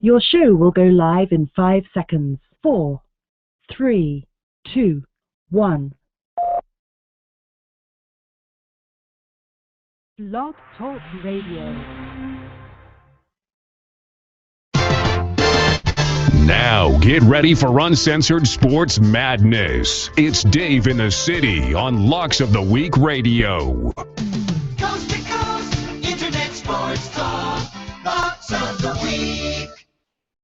Your show will go live in 5 seconds. 4, 3, 2, 1. Blog Talk Radio. Now, get ready for uncensored sports madness. It's Dave in the City on Locks of the Week Radio. Coast to coast, internet sports talk, Locks of the Week.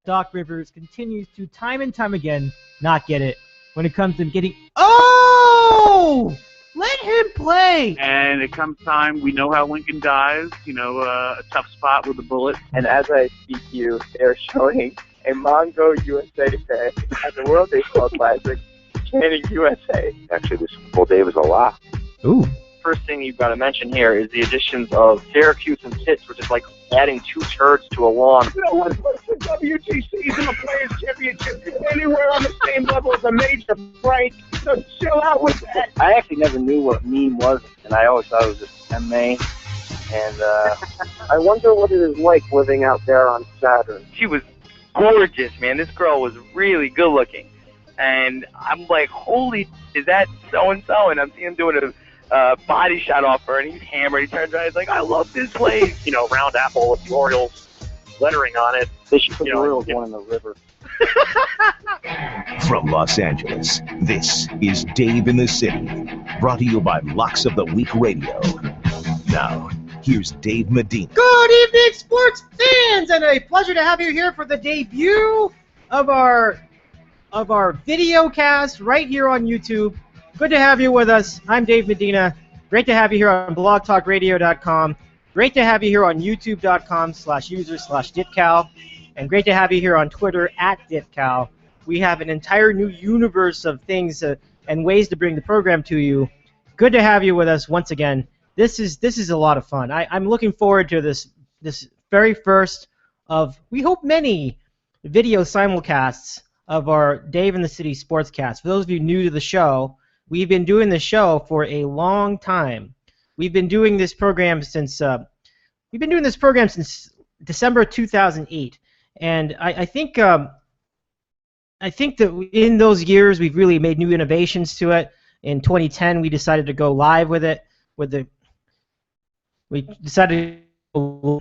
Doc Rivers continues to, time and time again, not get it when it comes to getting... Oh! Let him play! And it comes time, we know how Lincoln dies, a tough spot with a bullet. And as I speak to you, they're showing a Mongo USA fan at the World Baseball Classic chanting USA. Actually, this full day was a lot. Ooh. First thing you've got to mention here is the additions of Syracuse and Pitt, which is like adding two turds to a lawn. No one puts the WTCs in a Players' Championship anywhere on the same level as a major fight, so chill out with that. I actually never knew what meme was, and I always thought it was just MA. And I wonder what it is like living out there on Saturn. She was gorgeous, man. This girl was really good looking. And I'm like, holy, is that so-and-so? And I'm seeing him doing a body shot off her, and he's hammered. He turns around, he's like, I love this place. Round apple with the Orioles lettering on it. They should put the Orioles one in the river. From Los Angeles, this is Dave in the City, brought to you by Locks of the Week Radio. Now, here's Dave Medina. Good evening, sports fans, and a pleasure to have you here for the debut of our video cast right here on YouTube. Good to have you with us. I'm Dave Medina. Great to have you here on blogtalkradio.com. Great to have you here on youtube.com/user/ditcal. And great to have you here on Twitter @ditcal. We have an entire new universe of things and ways to bring the program to you. Good to have you with us once again. This is a lot of fun. I'm looking forward to this very first of, we hope, many video simulcasts of our Dave in the City Sportscast. For those of you new to the show, we've been doing the show for a long time. We've been doing this program since December 2008, and I think that in those years we've really made new innovations to it. In 2010, we decided to go live with it. We decided to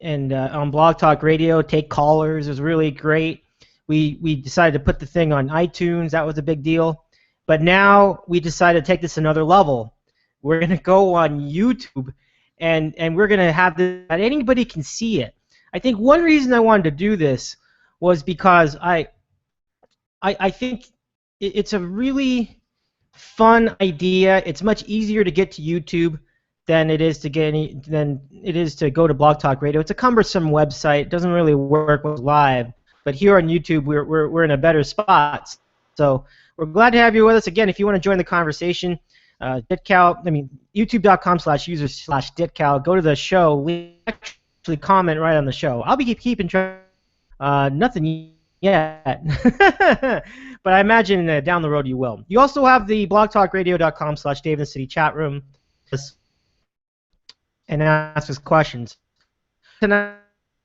on Blog Talk Radio, take callers. It was really great. We decided to put the thing on iTunes. That was a big deal. But now we decided to take this another level. We're going to go on YouTube, and we're going to have this that anybody can see it. I think one reason I wanted to do this was because I think it's a really fun idea. It's much easier to get to YouTube than it is to go to Blog Talk Radio. It's a cumbersome website. It doesn't really work live. But here on YouTube, we're in a better spot. So we're glad to have you with us again. If you want to join the conversation, youtube.com/user/ditcal. Go to the show. We actually comment right on the show. I'll be keeping track. Nothing yet, but I imagine down the road you will. You also have the blogtalkradio.com/Dave in the City chat room, and ask us questions. Tonight,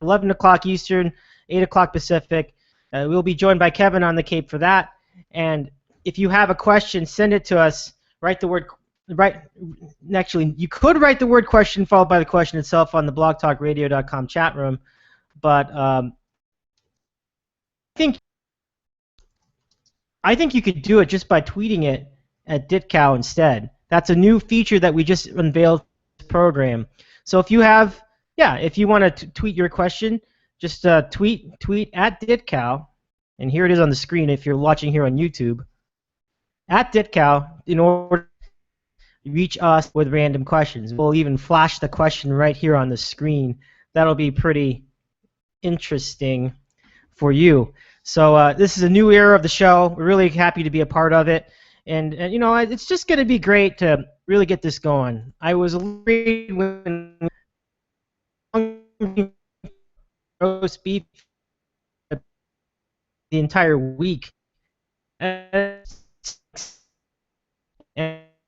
11 o'clock Eastern, 8 o'clock Pacific. We'll be joined by Kevin on the Cape for that. And if you have a question, send it to us. Actually, you could write the word question followed by the question itself on the blogtalkradio.com chat room. But I think you could do it just by tweeting it at Ditcal instead. That's a new feature that we just unveiled in this program. So if you want to tweet your question, just tweet at Ditcal, and here it is on the screen if you're watching here on YouTube, at Ditcal, in order to reach us with random questions. We'll even flash the question right here on the screen. That'll be pretty interesting for you. So this is a new era of the show. We're really happy to be a part of it. And it's just going to be great to really get this going. I was worried when roast beef the entire week. And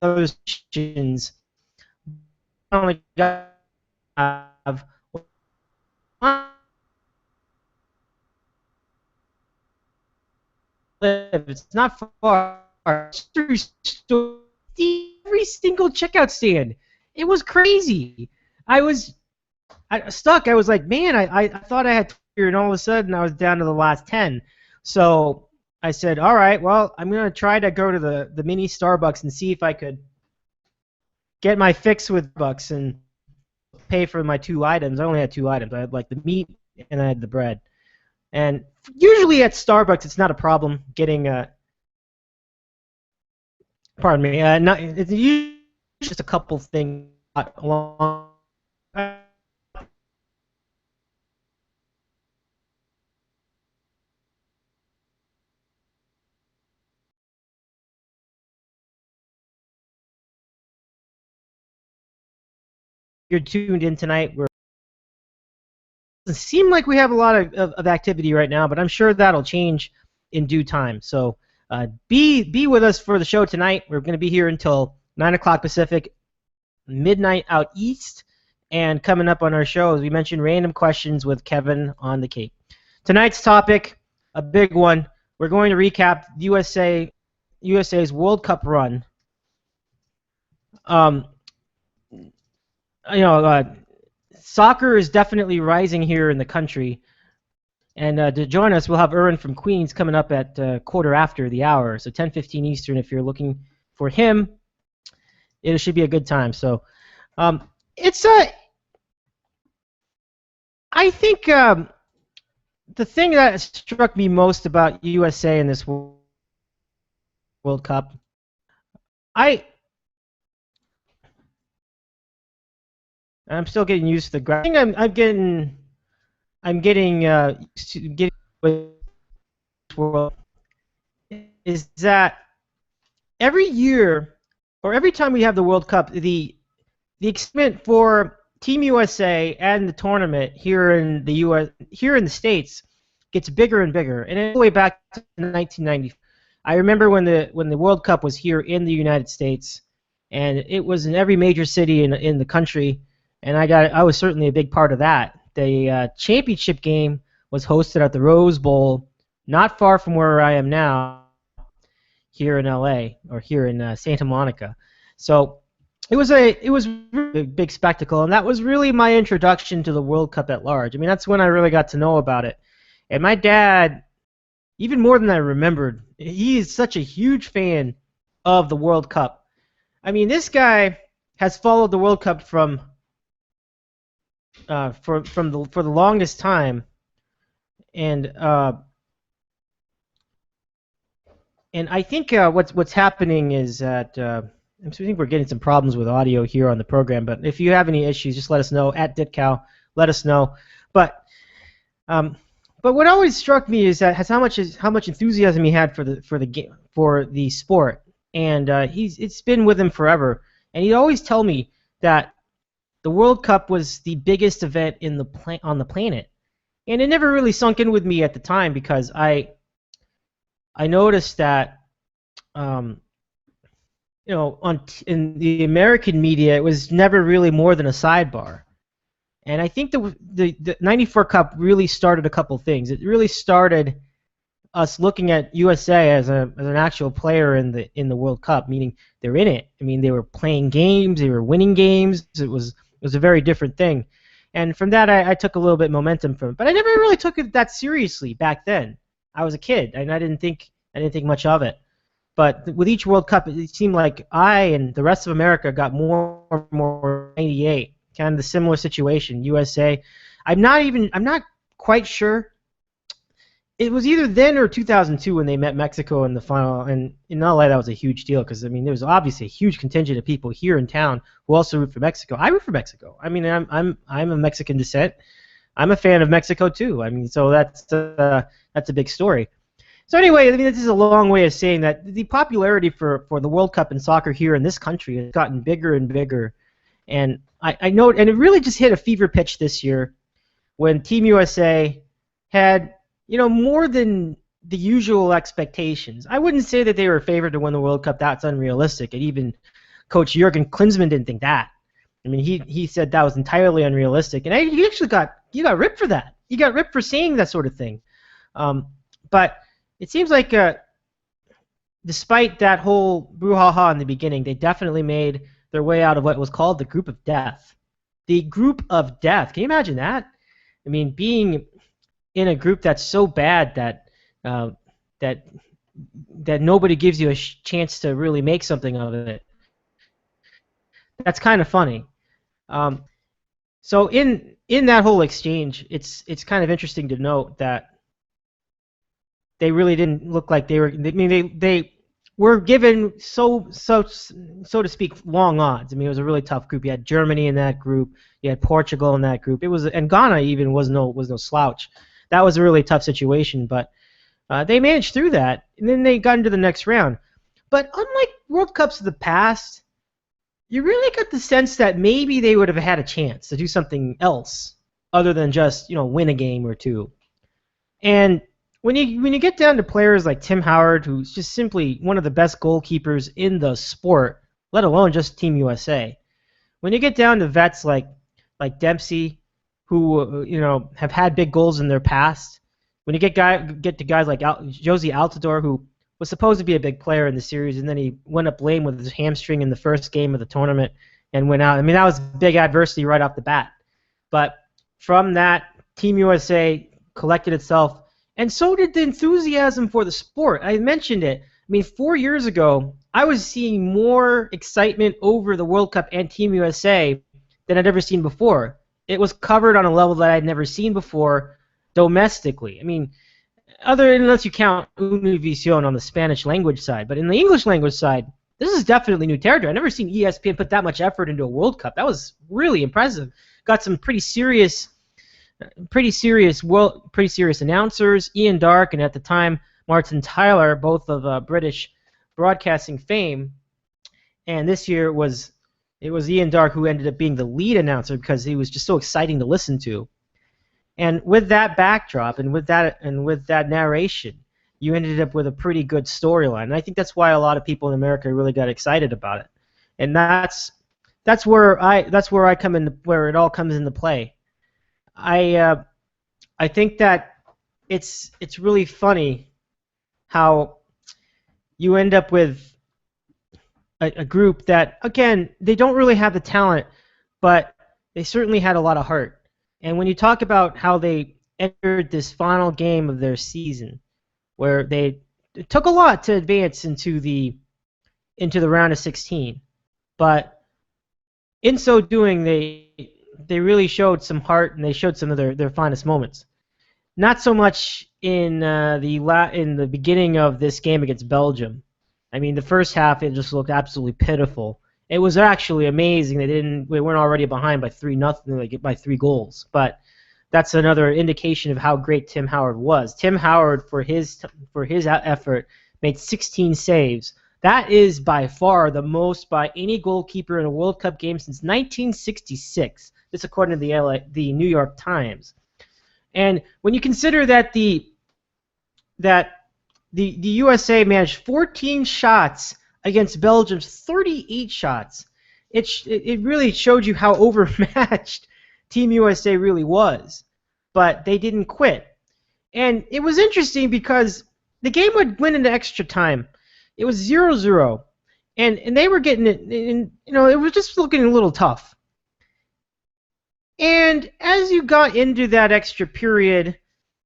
those questions only have live. It's not far. Every single checkout stand. It was crazy. I was stuck. I was like, man, I thought I had 20, and all of a sudden I was down to the last 10. So I said, all right, well, I'm going to try to go to the mini Starbucks and see if I could get my fix with bucks and pay for my 2 items. I only had 2 items. I had like the meat and I had the bread. And usually at Starbucks, it's not a problem getting pardon me. It's usually just a couple things along. You're tuned in tonight. It seems like we have a lot of activity right now, but I'm sure that'll change in due time. So be with us for the show tonight. We're going to be here until 9 o'clock Pacific, midnight out east, and coming up on our show, as we mentioned, random questions with Kevin on the Cape. Tonight's topic, a big one. We're going to recap USA's World Cup run. Soccer is definitely rising here in the country. And to join us, we'll have Erwin from Queens coming up at quarter after the hour, so 10:15 Eastern. If you're looking for him, it should be a good time. So I think the thing that struck me most about USA in this World Cup, I'm still getting used to the graph. I think I'm getting used to getting with this world is that every year or every time we have the World Cup, the excitement for Team USA and the tournament here in the States gets bigger and bigger. And all the way back to 1990, I remember when the World Cup was here in the United States, and it was in every major city in the country. And I was certainly a big part of that. The championship game was hosted at the Rose Bowl, not far from where I am now, here in LA or here in Santa Monica. So it was really a big spectacle, and that was really my introduction to the World Cup at large. I mean, that's when I really got to know about it. And my dad, even more than I remembered, he is such a huge fan of the World Cup. I mean, this guy has followed the World Cup for the longest time, and I think what's happening is that I think we're getting some problems with audio here on the program. But if you have any issues, just let us know at Ditcow. Let us know. But what always struck me is that how much enthusiasm he had for the sport, and it's been with him forever. And he'd always tell me that the World Cup was the biggest event on the planet, and it never really sunk in with me at the time because I noticed that in the American media it was never really more than a sidebar, and I think the '94 Cup really started a couple things. It really started us looking at USA as an actual player in the World Cup, meaning they're in it. I mean, they were playing games, they were winning games. It was a very different thing. And from that, I took a little bit momentum from it. But I never really took it that seriously back then. I was a kid, and I didn't think much of it. But with each World Cup, it seemed like I and the rest of America got more and more 98, kind of the similar situation. USA, I'm not quite sure. It was either then or 2002 when they met Mexico in the final, and in LA that was a huge deal because I mean there was obviously a huge contingent of people here in town who also root for Mexico. I root for Mexico. I mean I'm of Mexican descent. I'm a fan of Mexico too. I mean so that's a big story. So anyway, I mean this is a long way of saying that the popularity for the World Cup in soccer here in this country has gotten bigger and bigger, and I know, and it really just hit a fever pitch this year when Team USA had more than the usual expectations. I wouldn't say that they were favored to win the World Cup. That's unrealistic. And even Coach Jurgen Klinsmann didn't think that. I mean, he said that was entirely unrealistic. And he actually got ripped for that. He got ripped for saying that sort of thing. But it seems like despite that whole brouhaha in the beginning, they definitely made their way out of what was called the group of death. The group of death. Can you imagine that? I mean, being in a group that's so bad that that nobody gives you a chance to really make something of it. That's kind of funny. So in that whole exchange, it's kind of interesting to note that they really didn't look like they were. I mean, they were given so to speak long odds. I mean, it was a really tough group. You had Germany in that group. You had Portugal in that group. It was, and Ghana even was no slouch. That was a really tough situation, but they managed through that, and then they got into the next round. But unlike World Cups of the past, you really got the sense that maybe they would have had a chance to do something else other than just, win a game or two. And when you get down to players like Tim Howard, who's just simply one of the best goalkeepers in the sport, let alone just Team USA, when you get down to vets like Dempsey, who have had big goals in their past, when you get to guys like Jozy Altidore, who was supposed to be a big player in the series, and then he went up lame with his hamstring in the first game of the tournament and went out. I mean, that was big adversity right off the bat. But from that, Team USA collected itself, and so did the enthusiasm for the sport. I mentioned it. I mean, 4 years ago, I was seeing more excitement over the World Cup and Team USA than I'd ever seen before. It was covered on a level that I'd never seen before domestically. I mean, unless you count Univision on the Spanish language side, but in the English language side, this is definitely new territory. I've never seen ESPN put that much effort into a World Cup. That was really impressive. Got some pretty serious announcers, Ian Darke and at the time Martin Tyler, both of British broadcasting fame. And this year it was Ian Darke who ended up being the lead announcer because he was just so exciting to listen to. And with that backdrop and with that narration, you ended up with a pretty good storyline. And I think that's why a lot of people in America really got excited about it. And that's where I come in, where it all comes into play. I think that it's really funny how you end up with a group that, again, they don't really have the talent, but they certainly had a lot of heart. And when you talk about how they entered this final game of their season, where it took a lot to advance into the round of 16, but in so doing, they really showed some heart and they showed some of their finest moments. Not so much in the beginning of this game against Belgium. I mean, the first half it just looked absolutely pitiful. It was actually amazing they weren't already behind by 3-0, by 3 goals. But that's another indication of how great Tim Howard was. Tim Howard, for his effort, made 16 saves. That is by far the most by any goalkeeper in a World Cup game since 1966. This according to the New York Times. And when you consider that the USA managed 14 shots against Belgium's 38 shots, it really showed you how overmatched Team USA really was. But they didn't quit. And it was interesting because the game would win into extra time. It was 0-0. And they were getting it, and it was just looking a little tough. And as you got into that extra period,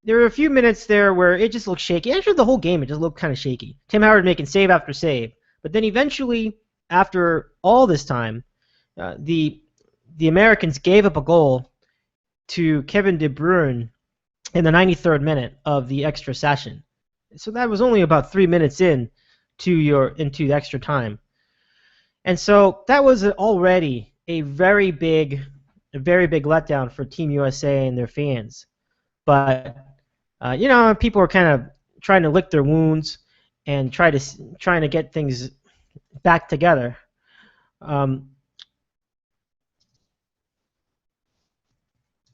there were a few minutes there where it just looked shaky. Actually, the whole game, it just looked kind of shaky. Tim Howard making save after save. But then eventually, after all this time, the Americans gave up a goal to Kevin De Bruyne in the 93rd minute of the extra session. So that was only about 3 minutes into the extra time. And so that was already a very big letdown for Team USA and their fans. But people were kind of trying to lick their wounds and trying to get things back together. And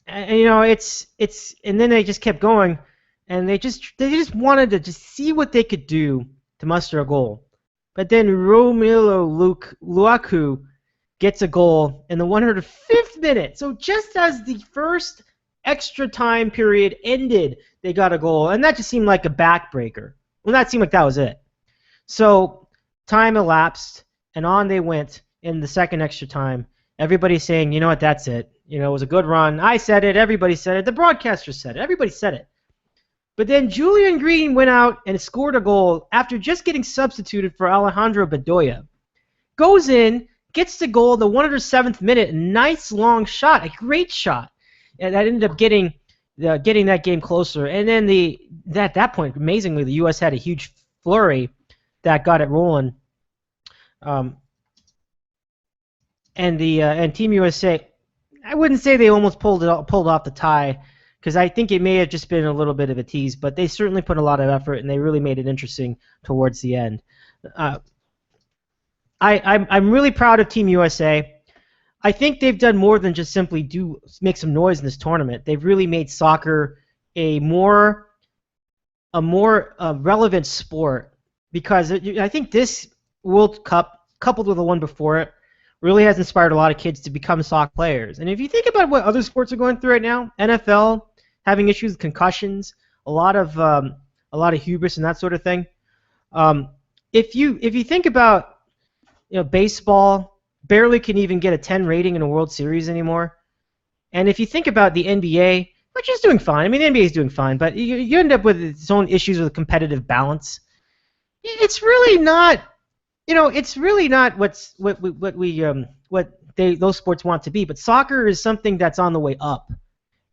then they just kept going, and they just wanted to just see what they could do to muster a goal. But then Romelu Lukaku gets a goal in the 105th minute. So just as the first extra time period ended, they got a goal, and that just seemed like a backbreaker. Well, that seemed like that was it. So time elapsed, and on they went in the second extra time. Everybody's saying, you know what, that's it. You know, it was a good run. I said it. Everybody said it. The broadcaster said it. Everybody said it. But then Julian Green went out and scored a goal after just getting substituted for Alejandro Bedoya. Goes in, gets the goal, the 107th minute, nice long shot, a great shot. And that ended up getting that game closer. And then at that point, amazingly, the U.S. had a huge flurry that got it rolling. And Team USA, I wouldn't say they almost pulled off the tie, because I think it may have just been a little bit of a tease, but they certainly put a lot of effort and they really made it interesting towards the end. I'm really proud of Team USA. I think they've done more than just simply make some noise in this tournament. They've really made soccer a more relevant sport, because I think this World Cup, coupled with the one before it, really has inspired a lot of kids to become soccer players. And if you think about what other sports are going through right now, NFL having issues with concussions, a lot of hubris and that sort of thing. If you think about, baseball barely can even get a 10 rating in a World Series anymore. And if you think about the NBA, which is doing fine. I mean, the NBA is doing fine, but you end up with its own issues with competitive balance. It's really not. It's really not what those sports want to be. But soccer is something that's on the way up.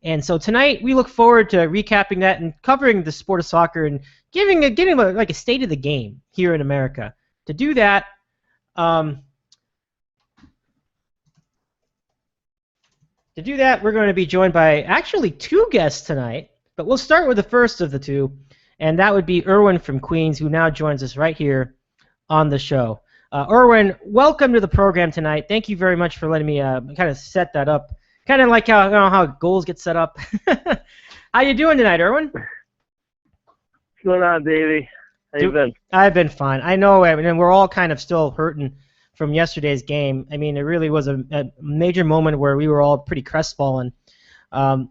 And so tonight we look forward to recapping that and covering the sport of soccer and getting a state of the game here in America. To do that, we're going to be joined by actually two guests tonight. But we'll start with the first of the two, and that would be Erwin from Queens, who now joins us right here on the show. Erwin, welcome to the program tonight. Thank you very much for letting me kind of set that up. Kind of like how goals get set up. How you doing tonight, Erwin? What's going on, Davey? How you been? I've been fine. I know, and we're all kind of still hurting from yesterday's game. I mean, it really was a major moment where we were all pretty crestfallen. I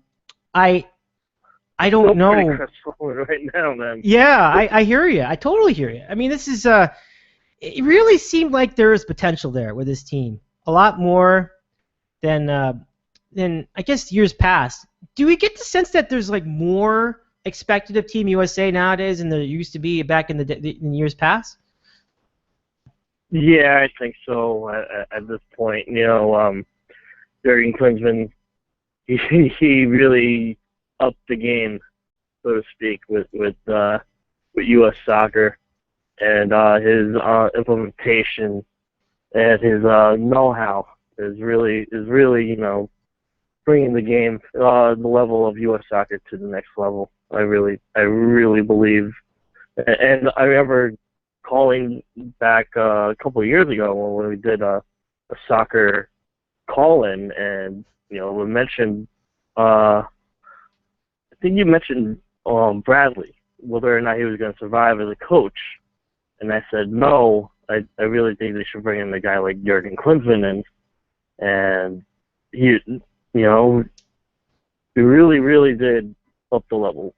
don't know. Pretty crestfallen right now, man. Yeah, I hear you. I totally hear you. I mean, this is it really seemed like there is potential there with this team, a lot more than I guess years past. Do we get the sense that there's like more expected of Team USA nowadays than there used to be back in years past? Yeah, I think so. At this point, Jurgen Klinsmann, he really upped the game, so to speak, with U.S. soccer, and his implementation and his know-how is really bringing the game, the level of U.S. soccer to the next level. I really believe, and I remember calling back a couple of years ago when we did a soccer call-in, and we mentioned, I think you mentioned Bradley, whether or not he was going to survive as a coach, and I said no. I really think they should bring in a guy like Jurgen Klinsmann, and he really did up the level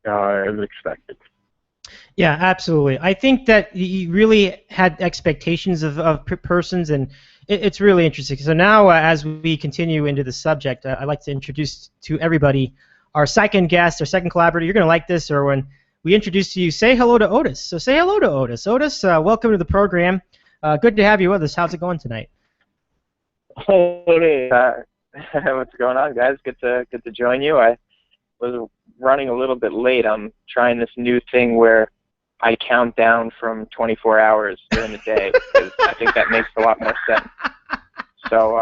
as expected. Yeah, absolutely. I think that he really had expectations of persons, and it's really interesting. So now, as we continue into the subject, I'd like to introduce to everybody our second guest, our second collaborator. You're going to like this, Erwin. We introduce to you, say hello to Otis. So say hello to Otis. Otis, welcome to the program. Good to have you with us. How's it going tonight? Otis. What's going on, guys? Good to join you. I was running a little bit late. I'm trying this new thing where I count down from 24 hours during the day, because I think that makes a lot more sense. So,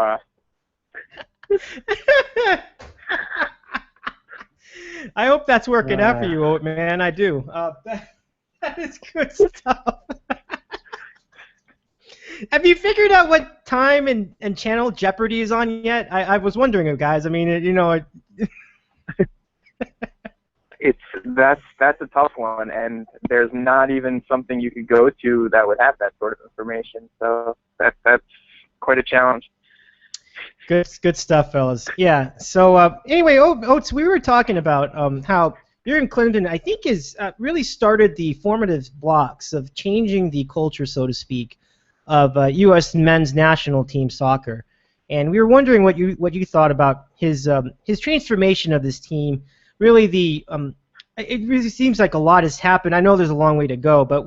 I hope that's working out for you, Oat man. I do. That is good stuff. Have you figured out what time and channel Jeopardy is on yet? I was wondering, guys. I mean, that's a tough one, and there's not even something you could go to that would have that sort of information. So that's quite a challenge. Good stuff, fellas. Yeah. So anyway, Oates, we were talking about how Jurgen Klinsmann, I think, has really started the formative blocks of changing the culture, so to speak, of U.S. men's national team soccer. And we were wondering what you thought about his transformation of this team. Really, it really seems like a lot has happened. I know there's a long way to go, but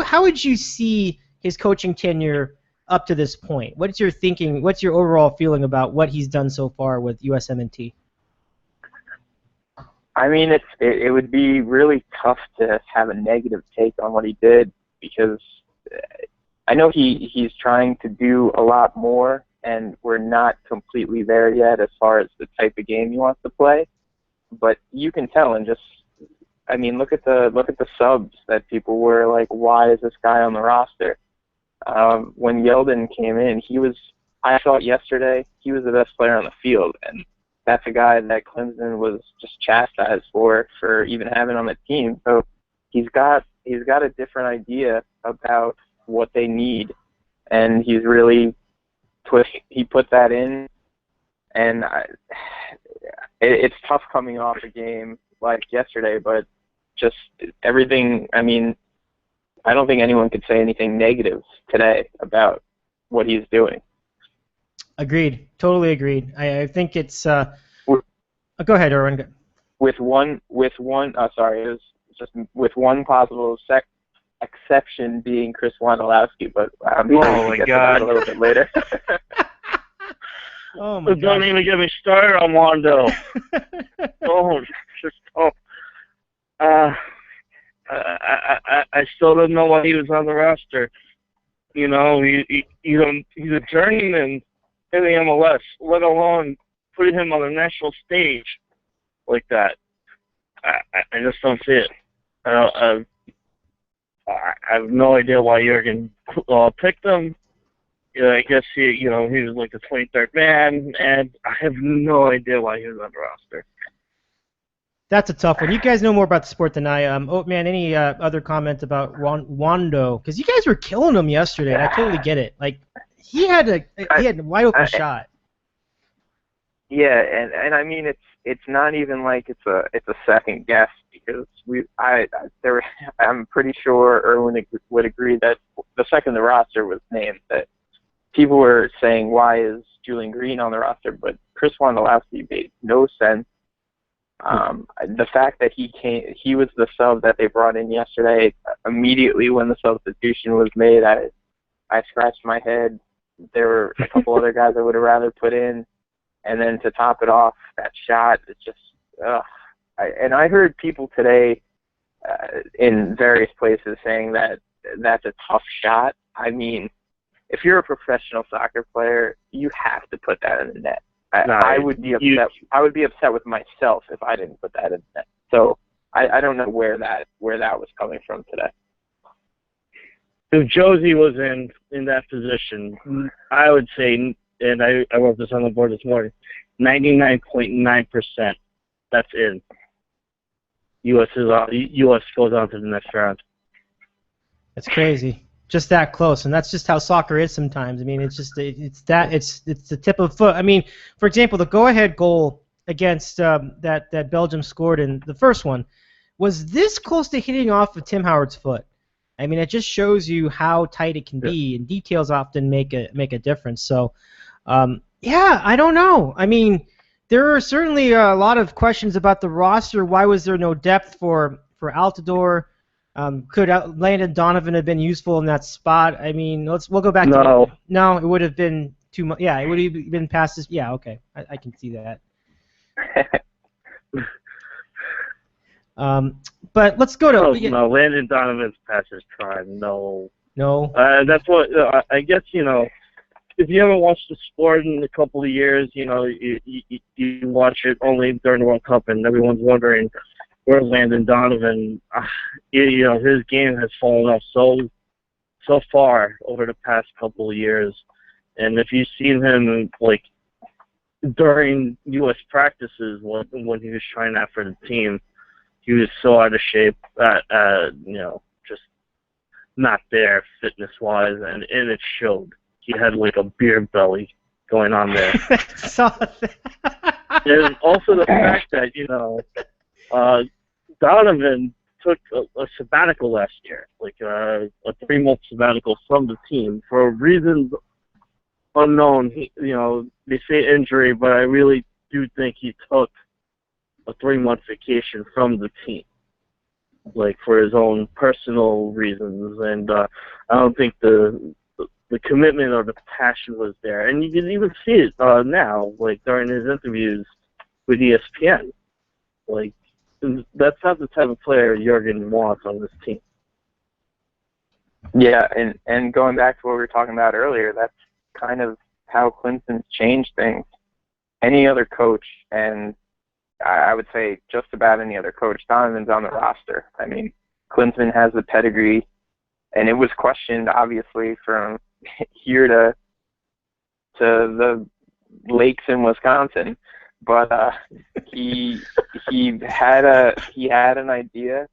how would you see his coaching tenure up to this point? What's your thinking? What's your overall feeling about what he's done so far with USMNT? I mean, it would be really tough to have a negative take on what he did, because I know he's trying to do a lot more, and we're not completely there yet as far as the type of game he wants to play. But you can tell, and look at the subs that people were like, why is this guy on the roster? When Yeldon came in, I thought yesterday he was the best player on the field, and that's a guy that Klinsmann was just chastised for even having on the team. So he's got a different idea about what they need, and he's really put that in. And it's tough coming off a game like yesterday, but just everything. I mean, I don't think anyone could say anything negative today about what he's doing. Agreed. Totally agreed. I think it's. Go ahead, Erwin. With one possible exception being Chris Wondolowski, but I'm sure we'll get to that a little bit later. Oh my God. Don't even get me started on Wando. I still don't know why he was on the roster. You know, he's a journeyman in the MLS, let alone putting him on the national stage like that. I just don't see it. I have no idea why Jurgen picked him. I guess he was like the 23rd man, and I have no idea why he was on the roster. That's a tough one. You guys know more about the sport than I am. Man, any other comments about Wando? Because you guys were killing him yesterday, and I totally get it. Like, he had a wide open shot. Yeah, and I mean, it's not even like it's a second guess, because I'm pretty sure Erwin would agree that the second the roster was named, that people were saying, why is Julian Green on the roster? But Chris Wondolowski made no sense. The fact that he was the sub that they brought in yesterday, immediately when the substitution was made, I scratched my head. There were a couple other guys I would have rather put in. And then to top it off, that shot, it's just, and I heard people today in various places saying that that's a tough shot. I mean, if you're a professional soccer player, you have to put that in the net. I would be upset. I would be upset with myself if I didn't put that in the net. So I don't know where that was coming from today. If Jozy was in that position, I would say, and I wrote this on the board this morning, 99.9%. That's in. U.S. goes on to the next round. That's crazy. Just that close, and that's just how soccer is sometimes. I mean, it's the tip of the foot. I mean, for example, the go-ahead goal against that Belgium scored in the first one was this close to hitting off of Tim Howard's foot. I mean, it just shows you how tight it can be, and details often make a difference. So, yeah, I don't know. I mean, there are certainly a lot of questions about the roster. Why was there no depth for Altidore? Could Landon Donovan have been useful in that spot? I mean, we'll go back to it. No, it would have been too much. Yeah, it would have been past this. Yeah, okay, I can see that. But let's go to. No, Landon Donovan's past his prime. No. That's what I guess. If you haven't watched the sport in a couple of years, you watch it only during the World Cup, and everyone's wondering where Landon Donovan. His game has fallen off so far over the past couple of years, and if you've seen him like during U.S. practices when he was trying out for the team, he was so out of shape that just not there fitness-wise, and it showed. He had like a beer belly going on there. Saw that. And also the fact that Donovan took a sabbatical last year, like a 3-month sabbatical from the team for reasons unknown. They say injury, but I really do think he took a 3-month vacation from the team, like for his own personal reasons, and I don't think the commitment or the passion was there. And you can even see it now, like during his interviews with ESPN. Like, that's not the type of player Jurgen wants on this team. Yeah, and going back to what we were talking about earlier, that's kind of how Klinsmann's changed things. Any other coach, and I would say just about any other coach, Donovan's on the roster. I mean, Klinsmann has the pedigree, and it was questioned, obviously, from here to the lakes in Wisconsin. But he had an idea.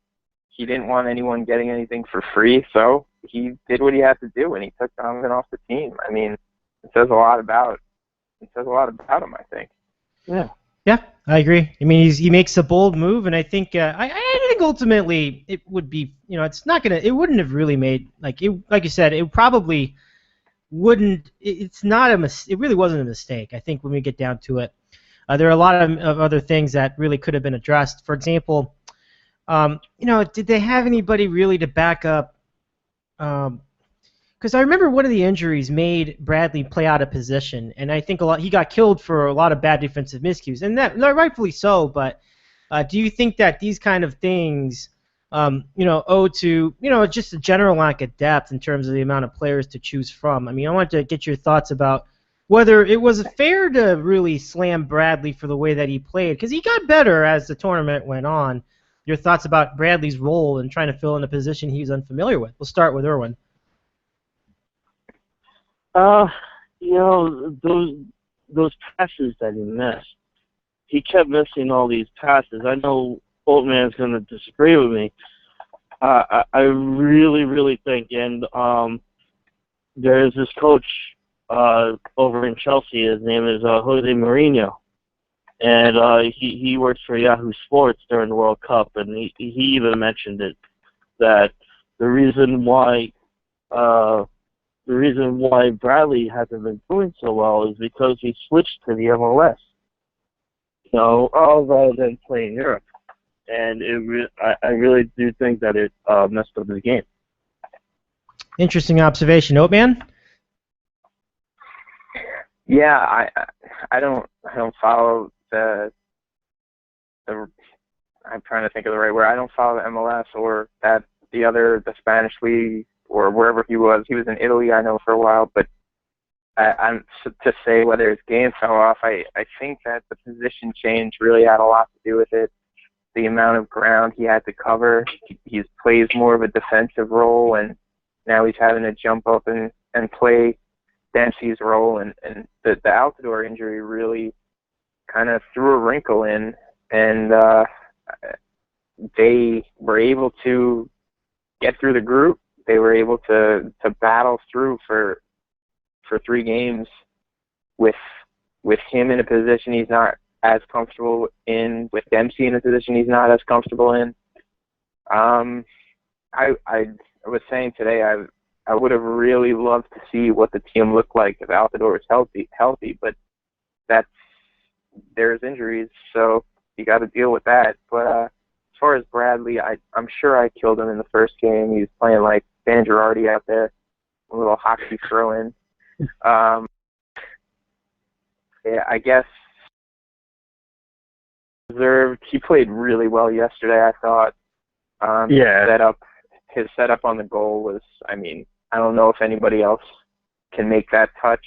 He didn't want anyone getting anything for free, so he did what he had to do, and he took Donovan off the team. I mean, it says a lot about him, I think. Yeah, I agree. I mean, he makes a bold move, and I think I think ultimately it would be, it wouldn't have really made, like you said, it probably wouldn't. It's not it really wasn't a mistake. I think when we get down to it, there are a lot of other things that really could have been addressed. For example, did they have anybody really to back up? Because I remember one of the injuries made Bradley play out of position, and I think he got killed for a lot of bad defensive miscues, and that rightfully so. But do you think that these kind of things, owe to just a general lack of depth in terms of the amount of players to choose from? I mean, I wanted to get your thoughts about whether it was fair to really slam Bradley for the way that he played, because he got better as the tournament went on. Your thoughts about Bradley's role in trying to fill in a position he was unfamiliar with. We'll start with Erwin. Those passes that he missed, he kept missing all these passes. I know Oldman's going to disagree with me. I really, really think, and there is this coach over in Chelsea. His name is Jose Mourinho, and he works for Yahoo Sports during the World Cup, and he even mentioned it, that the reason why Bradley hasn't been doing so well is because he switched to the MLS, rather than play in Europe. And I really do think that it messed up his game. Interesting observation, Oatman. Yeah, I don't follow the I'm trying to think of the right word. I don't follow the MLS or the Spanish league, or wherever he was. He was in Italy, I know, for a while, but I'm to say whether his game fell off, I think that the position change really had a lot to do with it. The amount of ground he had to cover. He plays more of a defensive role, and now he's having to jump up and play Dempsey's role, and the Altidore injury really kind of threw a wrinkle in, and they were able to get through the group. They were able to battle through for 3 games with him in a position he's not as comfortable in, with Dempsey in a position he's not as comfortable in. I was saying today I would have really loved to see what the team looked like if Altidore was healthy, but there's injuries, so you got to deal with that. But as far as Bradley, I'm sure I killed him in the first game. He was playing like Dan Girardi out there, a little hockey throw-in. Yeah, I guess deserved. He played really well yesterday, I thought. His setup on the goal was, I mean, I don't know if anybody else can make that touch.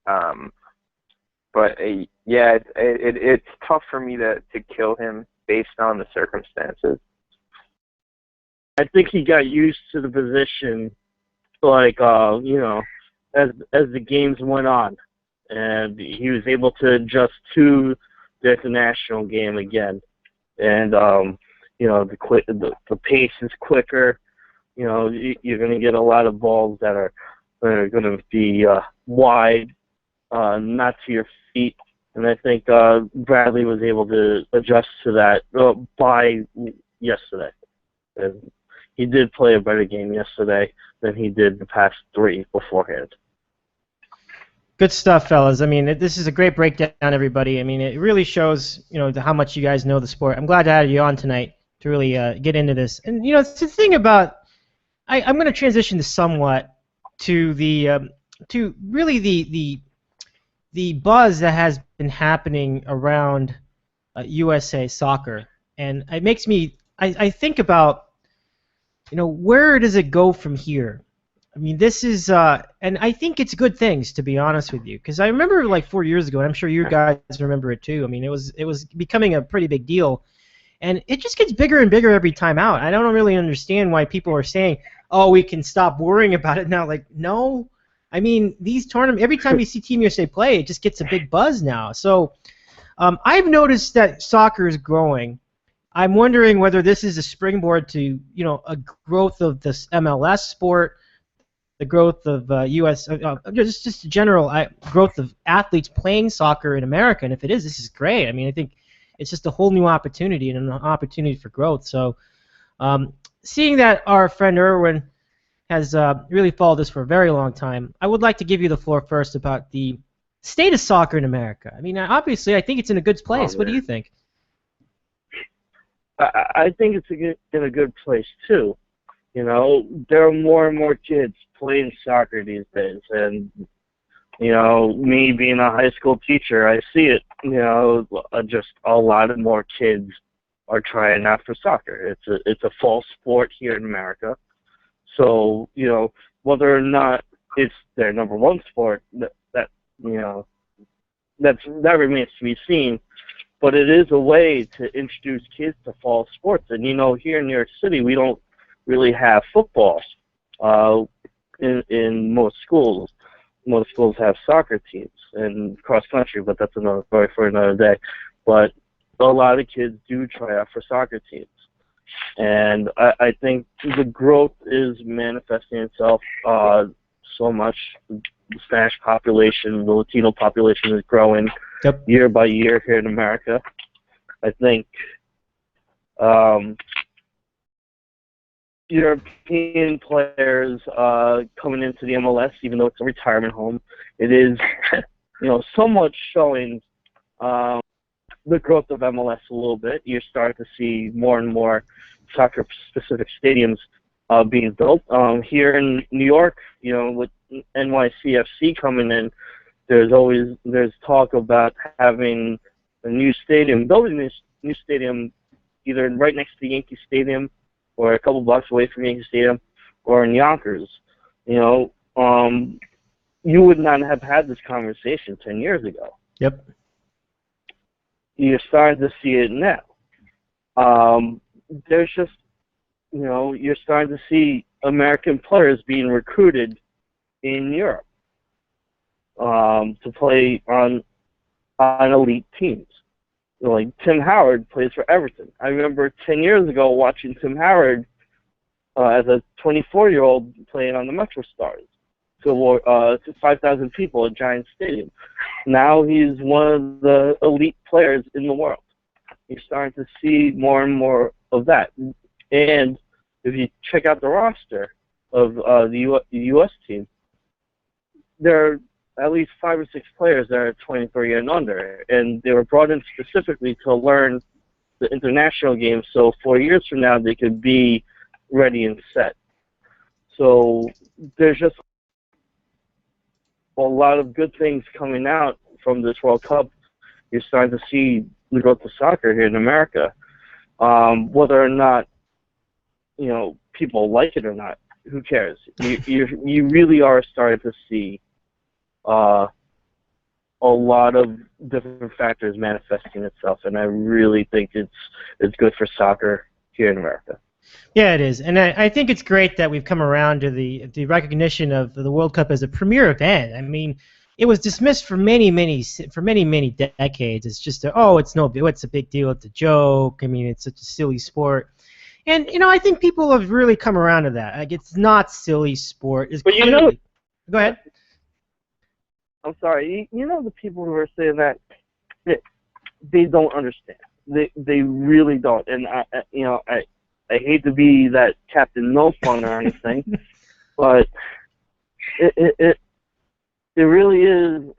But it's tough for me to kill him based on the circumstances. I think he got used to the position, like as the games went on, and he was able to adjust to the international game again. And the pace is quicker. You're going to get a lot of balls that are going to be wide, not to your feet. And I think Bradley was able to adjust to that by yesterday. And he did play a better game yesterday than he did the past 3 beforehand. Good stuff, fellas. I mean, this is a great breakdown, everybody. I mean, it really shows, how much you guys know the sport. I'm glad to have you on tonight to really get into this. And, it's the thing about, I'm going to transition this somewhat to to really the buzz that has been happening around USA soccer. And it makes me, I think about, where does it go from here? I mean, this is, and I think it's good things, to be honest with you, because I remember like 4 years ago, and I'm sure you guys remember it too. I mean, it was becoming a pretty big deal, and it just gets bigger and bigger every time out. I don't really understand why people are saying, "Oh, we can stop worrying about it now." Like, no, I mean, these tournaments, every time you see Team USA play, it just gets a big buzz now. So, I've noticed that soccer is growing. I'm wondering whether this is a springboard to, a growth of this MLS sport. The growth of just general growth of athletes playing soccer in America, and if it is, this is great. I mean, I think it's just a whole new opportunity and an opportunity for growth. So, seeing that our friend Erwin has really followed this for a very long time, I would like to give you the floor first about the state of soccer in America. I mean, obviously, I think it's in a good place. What do you think? I think it's in a good place too. There are more and more kids playing soccer these days, and me being a high school teacher, I see it. Just a lot of more kids are trying out for soccer. It's a fall sport here in America, so whether or not it's their number one sport, that remains to be seen. But it is a way to introduce kids to fall sports, and here in New York City, we don't really have football in most schools. Most schools have soccer teams and cross country, but that's another story for another day. But a lot of kids do try out for soccer teams, and I think the growth is manifesting itself so much. The Spanish population, the Latino population is growing year by year here in America. I think European players coming into the MLS, even though it's a retirement home, it is, somewhat showing the growth of MLS a little bit. You're starting to see more and more soccer-specific stadiums being built. Here in New York, with NYCFC coming in, there's talk about having a new stadium, building this new stadium either right next to the Yankee Stadium or a couple blocks away from Yankee Stadium, or in Yonkers. You would not have had this conversation 10 years ago. Yep. You're starting to see it now. There's just, you're starting to see American players being recruited in Europe to play on elite teams. Like Tim Howard plays for Everton. I remember 10 years ago watching Tim Howard as a 24-year-old playing on the Metro Stars to 5,000 people at Giants Stadium. Now he's one of the elite players in the world. You're starting to see more and more of that. And if you check out the roster of the U.S. team, there are at least 5 or 6 players that are 23 and under, and they were brought in specifically to learn the international game, so 4 years from now they could be ready and set. So there's just a lot of good things coming out from this World Cup. You're starting to see the growth of soccer here in America. Whether or not people like it or not, who cares? You really are starting to see a lot of different factors manifesting itself, and I really think it's good for soccer here in America. Yeah, it is, and I think it's great that we've come around to the recognition of the World Cup as a premier event. I mean, it was dismissed for many decades. It's just it's a big deal, it's a joke. I mean, it's such a silly sport, and I think people have really come around to that. Like, it's not silly sport. But go ahead. I'm sorry. The people who are saying that, they don't understand. They really don't. And I hate to be that Captain No Fun or anything, but it really is.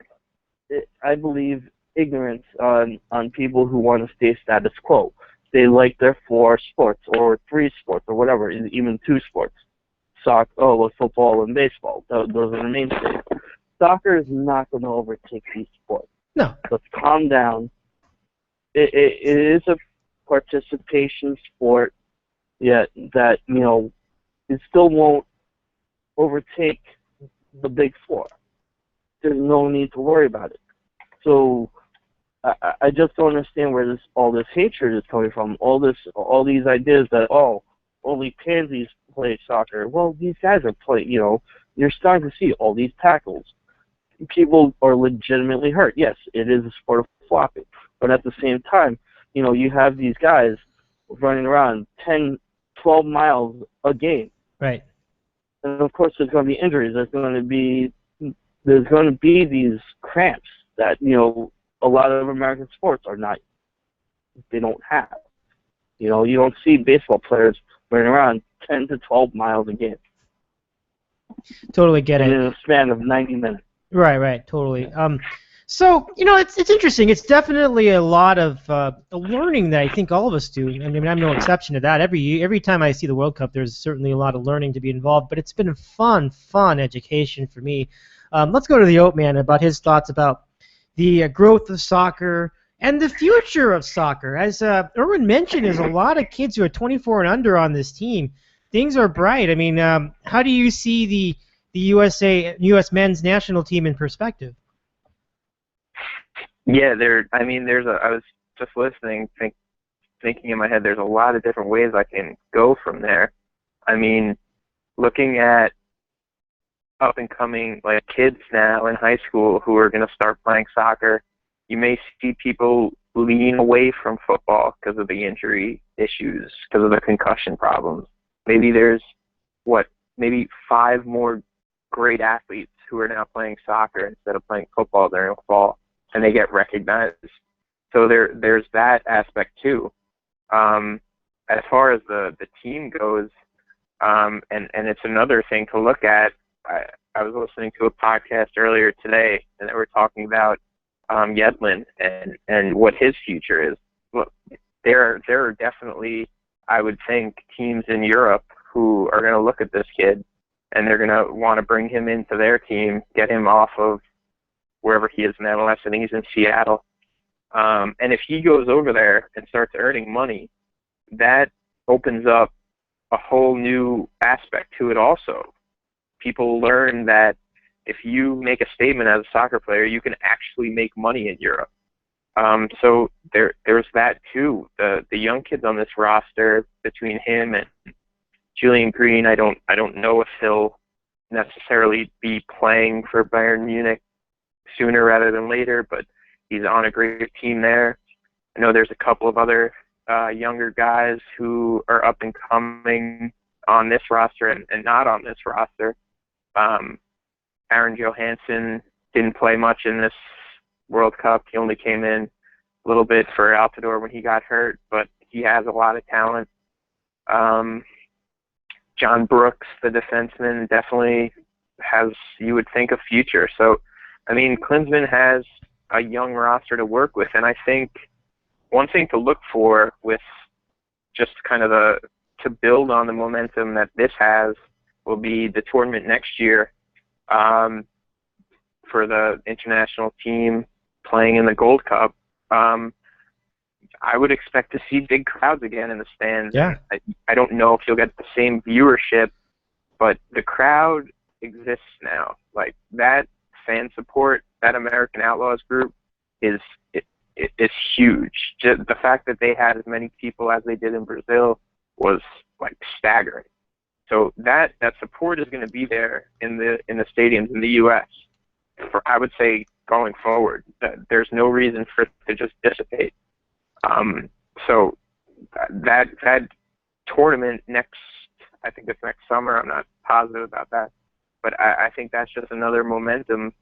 I believe ignorance on people who want to stay status quo. They like their 4 sports or 3 sports or whatever, even 2 sports. Soccer, football and baseball. Those are the mainstays. Soccer is not going to overtake these sports. No. Let's calm down. It is a participation sport, yet that it still won't overtake the big 4. There's no need to worry about it. So I just don't understand where all this hatred is coming from. All these ideas that only pansies play soccer. Well, these guys are playing. You're starting to see all these tackles. People are legitimately hurt. Yes, it is a sport of flopping, but at the same time, you have these guys running around 10, 12 miles a game. Right. And of course, there's going to be injuries. There's going to be these cramps that a lot of American sports they don't have. You don't see baseball players running around 10 to 12 miles a game. Totally get it. In a span of 90 minutes. Right, totally. So, it's interesting. It's definitely a lot of learning that I think all of us do. I mean, I'm no exception to that. Every time I see the World Cup, there's certainly a lot of learning to be involved, but it's been a fun education for me. Let's go to the Oat Man about his thoughts about the growth of soccer and the future of soccer. As Erwin mentioned, there's a lot of kids who are 24 and under on this team. Things are bright. I mean, how do you see the U.S. men's national team in perspective? Yeah, I was just listening, thinking in my head, there's a lot of different ways I can go from there. I mean, looking at up and coming kids now in high school who are going to start playing soccer, you may see people lean away from football because of the injury issues, because of the concussion problems. Maybe there's maybe 5 more great athletes who are now playing soccer instead of playing football during the fall, and they get recognized. So there's that aspect too. As far as the team goes, and it's another thing to look at. I was listening to a podcast earlier today, and they were talking about Yedlin and what his future is. Look, there are definitely, I would think, teams in Europe who are going to look at this kid, and they're going to want to bring him into their team, get him off of wherever he is in MLS, and he's in Seattle. And if he goes over there and starts earning money, that opens up a whole new aspect to it also. People learn that if you make a statement as a soccer player, you can actually make money in Europe. So there's that too. The young kids on this roster, between him and Julian Green, I don't know if he'll necessarily be playing for Bayern Munich sooner rather than later, but he's on a great team there. I know there's a couple of other younger guys who are up and coming on this roster and not on this roster. Aaron Johansson didn't play much in this World Cup. He only came in a little bit for Altidore when he got hurt, but he has a lot of talent. John Brooks, the defenseman, definitely has, you would think, a future. So, I mean, Klinsmann has a young roster to work with, and I think one thing to look for with just kind of to build on the momentum that this has will be the tournament next year for the international team playing in the Gold Cup. I would expect to see big crowds again in the stands. Yeah. I don't know if you'll get the same viewership, but the crowd exists now. Like, that fan support, that American Outlaws group is huge. Just the fact that they had as many people as they did in Brazil was staggering. So that support is going to be there in the stadiums in the U.S. for, I would say, going forward. There's no reason for it to just dissipate. So that tournament I think it's next summer. I'm not positive about that, but I think that's just another momentum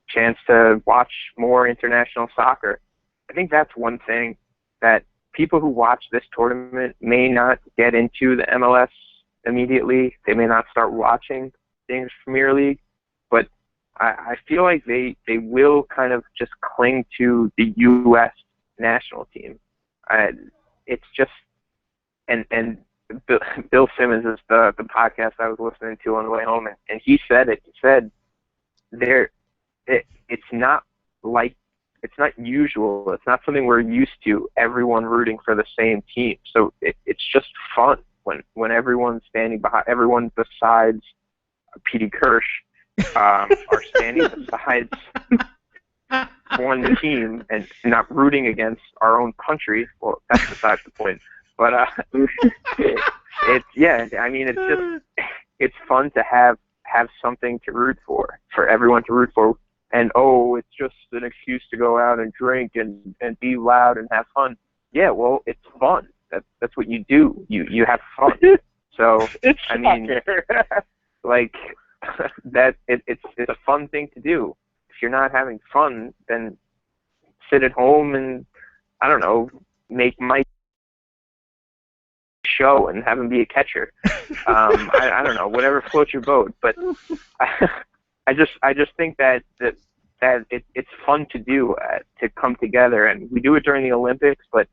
chance to watch more international soccer. I think that's one thing that people who watch this tournament may not get into the MLS immediately. They may not start watching the English Premier League, but I feel like they will kind of just cling to the U.S. national team. It's just, and Bill Simmons is the podcast I was listening to on the way home, and he said it. He said it's not usual. It's not something we're used to. Everyone rooting for the same team. So it's just fun when everyone's standing behind. Everyone besides Petey Kirsch are standing besides one team and not rooting against our own country. Well, that's besides the point. But it's fun to have something to root for everyone to root for. And it's just an excuse to go out and drink and be loud and have fun. Yeah, well, it's fun. That's what you do. You have fun. So I mean, like that. It's a fun thing to do. If you're not having fun, then sit at home and I don't know, make Mike show and have him be a catcher. I don't know, whatever floats your boat. But I just think that it's fun to do, to come together, and we do it during the Olympics, but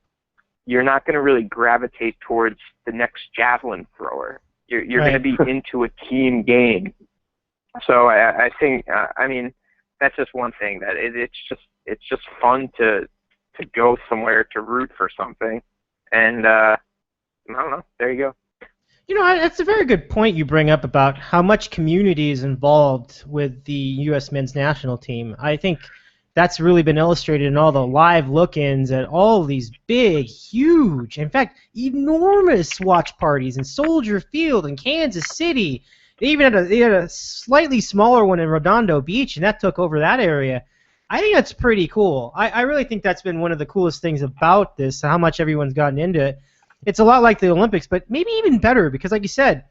you're not going to really gravitate towards the next javelin thrower. You're Right. going to be into a team game. So I think I mean that's just one thing that it's just fun to go somewhere to root for something, and I don't know. There you go. You know, that's a very good point you bring up about how much community is involved with the U.S. men's national team. I think that's really been illustrated in all the live look-ins at all these big, huge, in fact, enormous watch parties in Soldier Field in Kansas City. They even had a slightly smaller one in Redondo Beach, and that took over that area. I think that's pretty cool. I really think that's been one of the coolest things about this, how much everyone's gotten into it. It's a lot like the Olympics, but maybe even better because, like you said,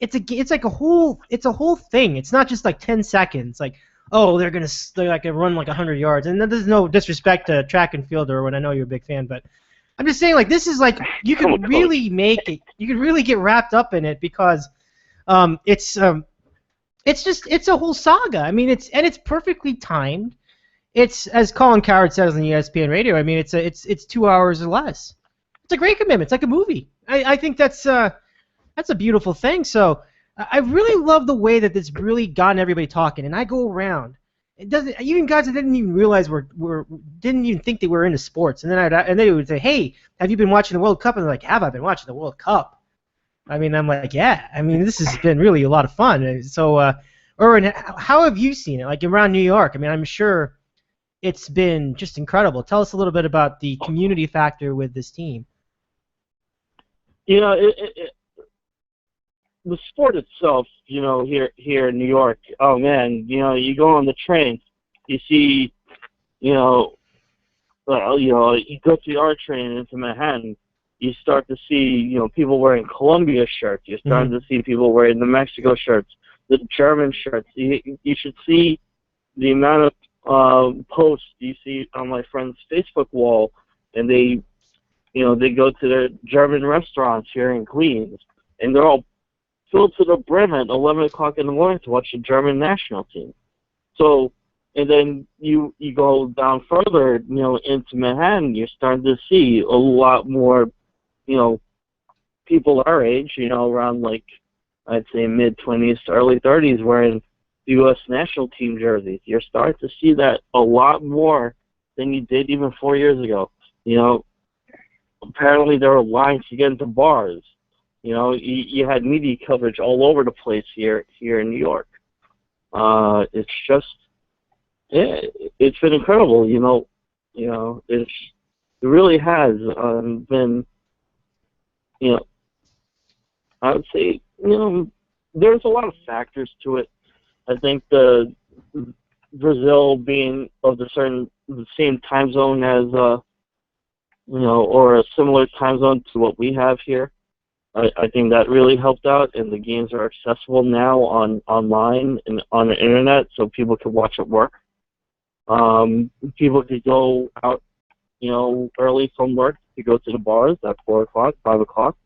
it's a whole thing. It's not just like 10 seconds. Like, they're like gonna run like 100 yards, and there's no disrespect to track and field or when I know you're a big fan, but I'm just saying like this is like you can really make it. You can really get wrapped up in it because it's a whole saga. I mean, it's perfectly timed. It's as Colin Coward says on ESPN Radio. I mean, it's 2 hours or less. It's a great commitment. It's like a movie. I think that's a beautiful thing. So I really love the way that this really gotten everybody talking. And I go around. It doesn't even guys that didn't even realize didn't even think they were into sports. And then they would say, "Hey, have you been watching the World Cup?" And they're like, "Have I been watching the World Cup?" I mean, I'm like, "Yeah." I mean, this has been really a lot of fun. So, Erwin, how have you seen it? Like around New York? I mean, I'm sure it's been just incredible. Tell us a little bit about the community factor with this team. You know, the sport itself, you know, here in New York, oh man, you know, you go on the train, you see, you go to the R train into Manhattan, you start to see, you know, people wearing Columbia shirts, you start to see people wearing the Mexico shirts, the German shirts. You should see the amount of posts you see on my friend's Facebook wall, and they go to their German restaurants here in Queens, and they're all filled to the brim at 11 o'clock in the morning to watch the German national team. So, and then you go down further, you know, into Manhattan, you're starting to see a lot more, you know, people our age, you know, around like, I'd say mid-20s to early 30s wearing the U.S. national team jerseys. You're starting to see that a lot more than you did even 4 years ago. You know, apparently there were lines to get into bars. You know, you had media coverage all over the place here in New York. It's just, yeah, it's been incredible. You know, it really has been. You know, I would say, you know, there's a lot of factors to it. I think the Brazil being of the same time zone as you know, or a similar time zone to what we have here. I think that really helped out, and the games are accessible now online and on the internet, so people can watch at work. People could go out early from work to go to the bars at 4 o'clock, 5 o'clock.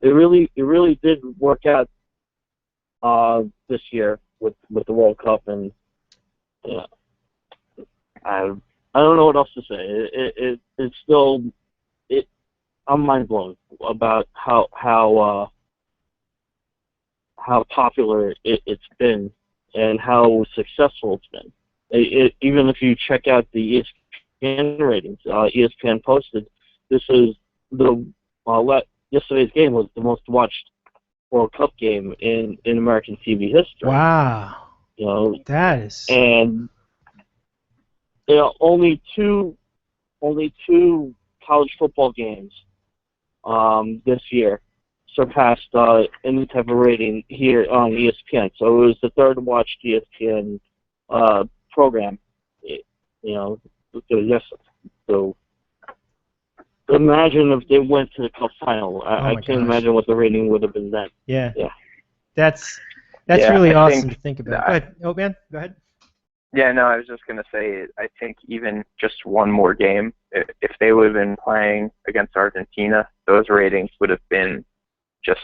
It really did work out this year with the World Cup, and I don't know what else to say. It's still I'm mind blown about how popular it's been and how successful it's been. Even if you check out the ESPN ratings, ESPN posted this is yesterday's game was the most watched World Cup game in American TV history. Wow. That is. And only two college football games this year surpassed any type of rating here on ESPN. So it was the third watched ESPN program. So imagine if they went to the Cup final. I can't imagine what the rating would have been then. Yeah. Yeah. That's really awesome to think about. Go ahead. Oh, man, go ahead. Yeah, no, I was just going to say, I think even just one more game, if they would have been playing against Argentina, those ratings would have been just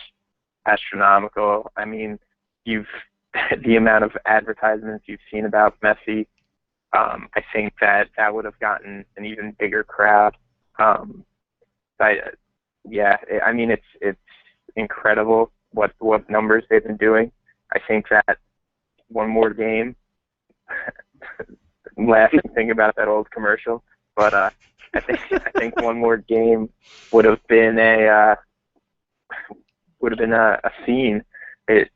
astronomical. I mean, the amount of advertisements you've seen about Messi, I think that would have gotten an even bigger crowd. I mean, it's incredible what numbers they've been doing. I think that one more game, I'm laughing thinking about that old commercial, but I think one more game would have been a scene. It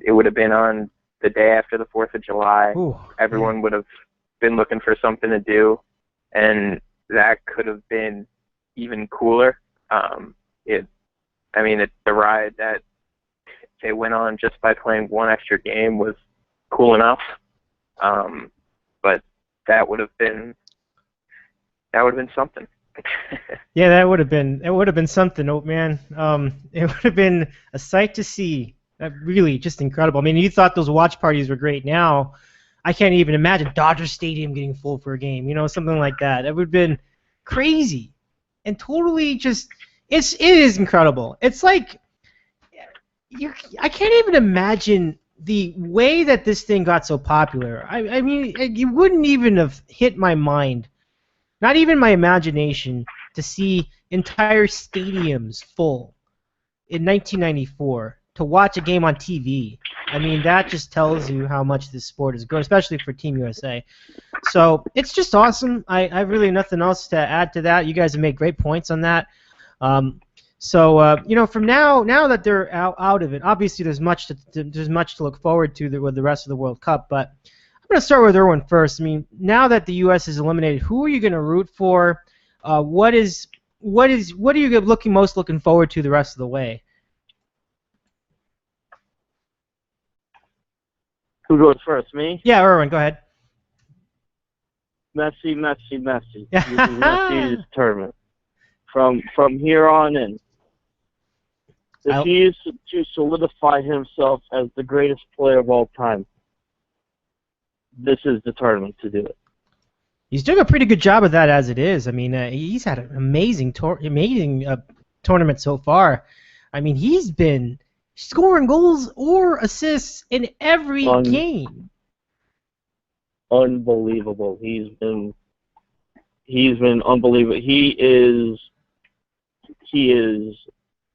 would have been on the day after the 4th of July. Ooh, everyone would have been looking for something to do, and that could have been even cooler. The ride that they went on just by playing one extra game was cool enough. But that would have been something. Yeah, that would have been something, oh man. It would have been a sight to see. Really, just incredible. I mean, you thought those watch parties were great. Now, I can't even imagine Dodger Stadium getting full for a game. Something like that. It would have been crazy, and totally just. It is incredible. It's like I can't even imagine the way that this thing got so popular. I mean, you wouldn't even have hit my mind, not even my imagination, to see entire stadiums full in 1994 to watch a game on TV. I mean, that just tells you how much this sport is growing, especially for Team USA. So it's just awesome. I really have nothing else to add to that. You guys have made great points on that. From now that they're out of it, obviously there's much to look forward to with the rest of the World Cup. But I'm going to start with Erwin first. I mean, now that the U.S. is eliminated, who are you going to root for? What are you looking forward to the rest of the way? Who goes first? Me? Yeah, Erwin, go ahead. Messi. This is Messi's tournament. From here on in. If he is to solidify himself as the greatest player of all time, this is the tournament to do it. He's doing a pretty good job of that as it is. I mean, he's had an amazing tournament so far. I mean, he's been scoring goals or assists in every game. Unbelievable. He's been unbelievable. He is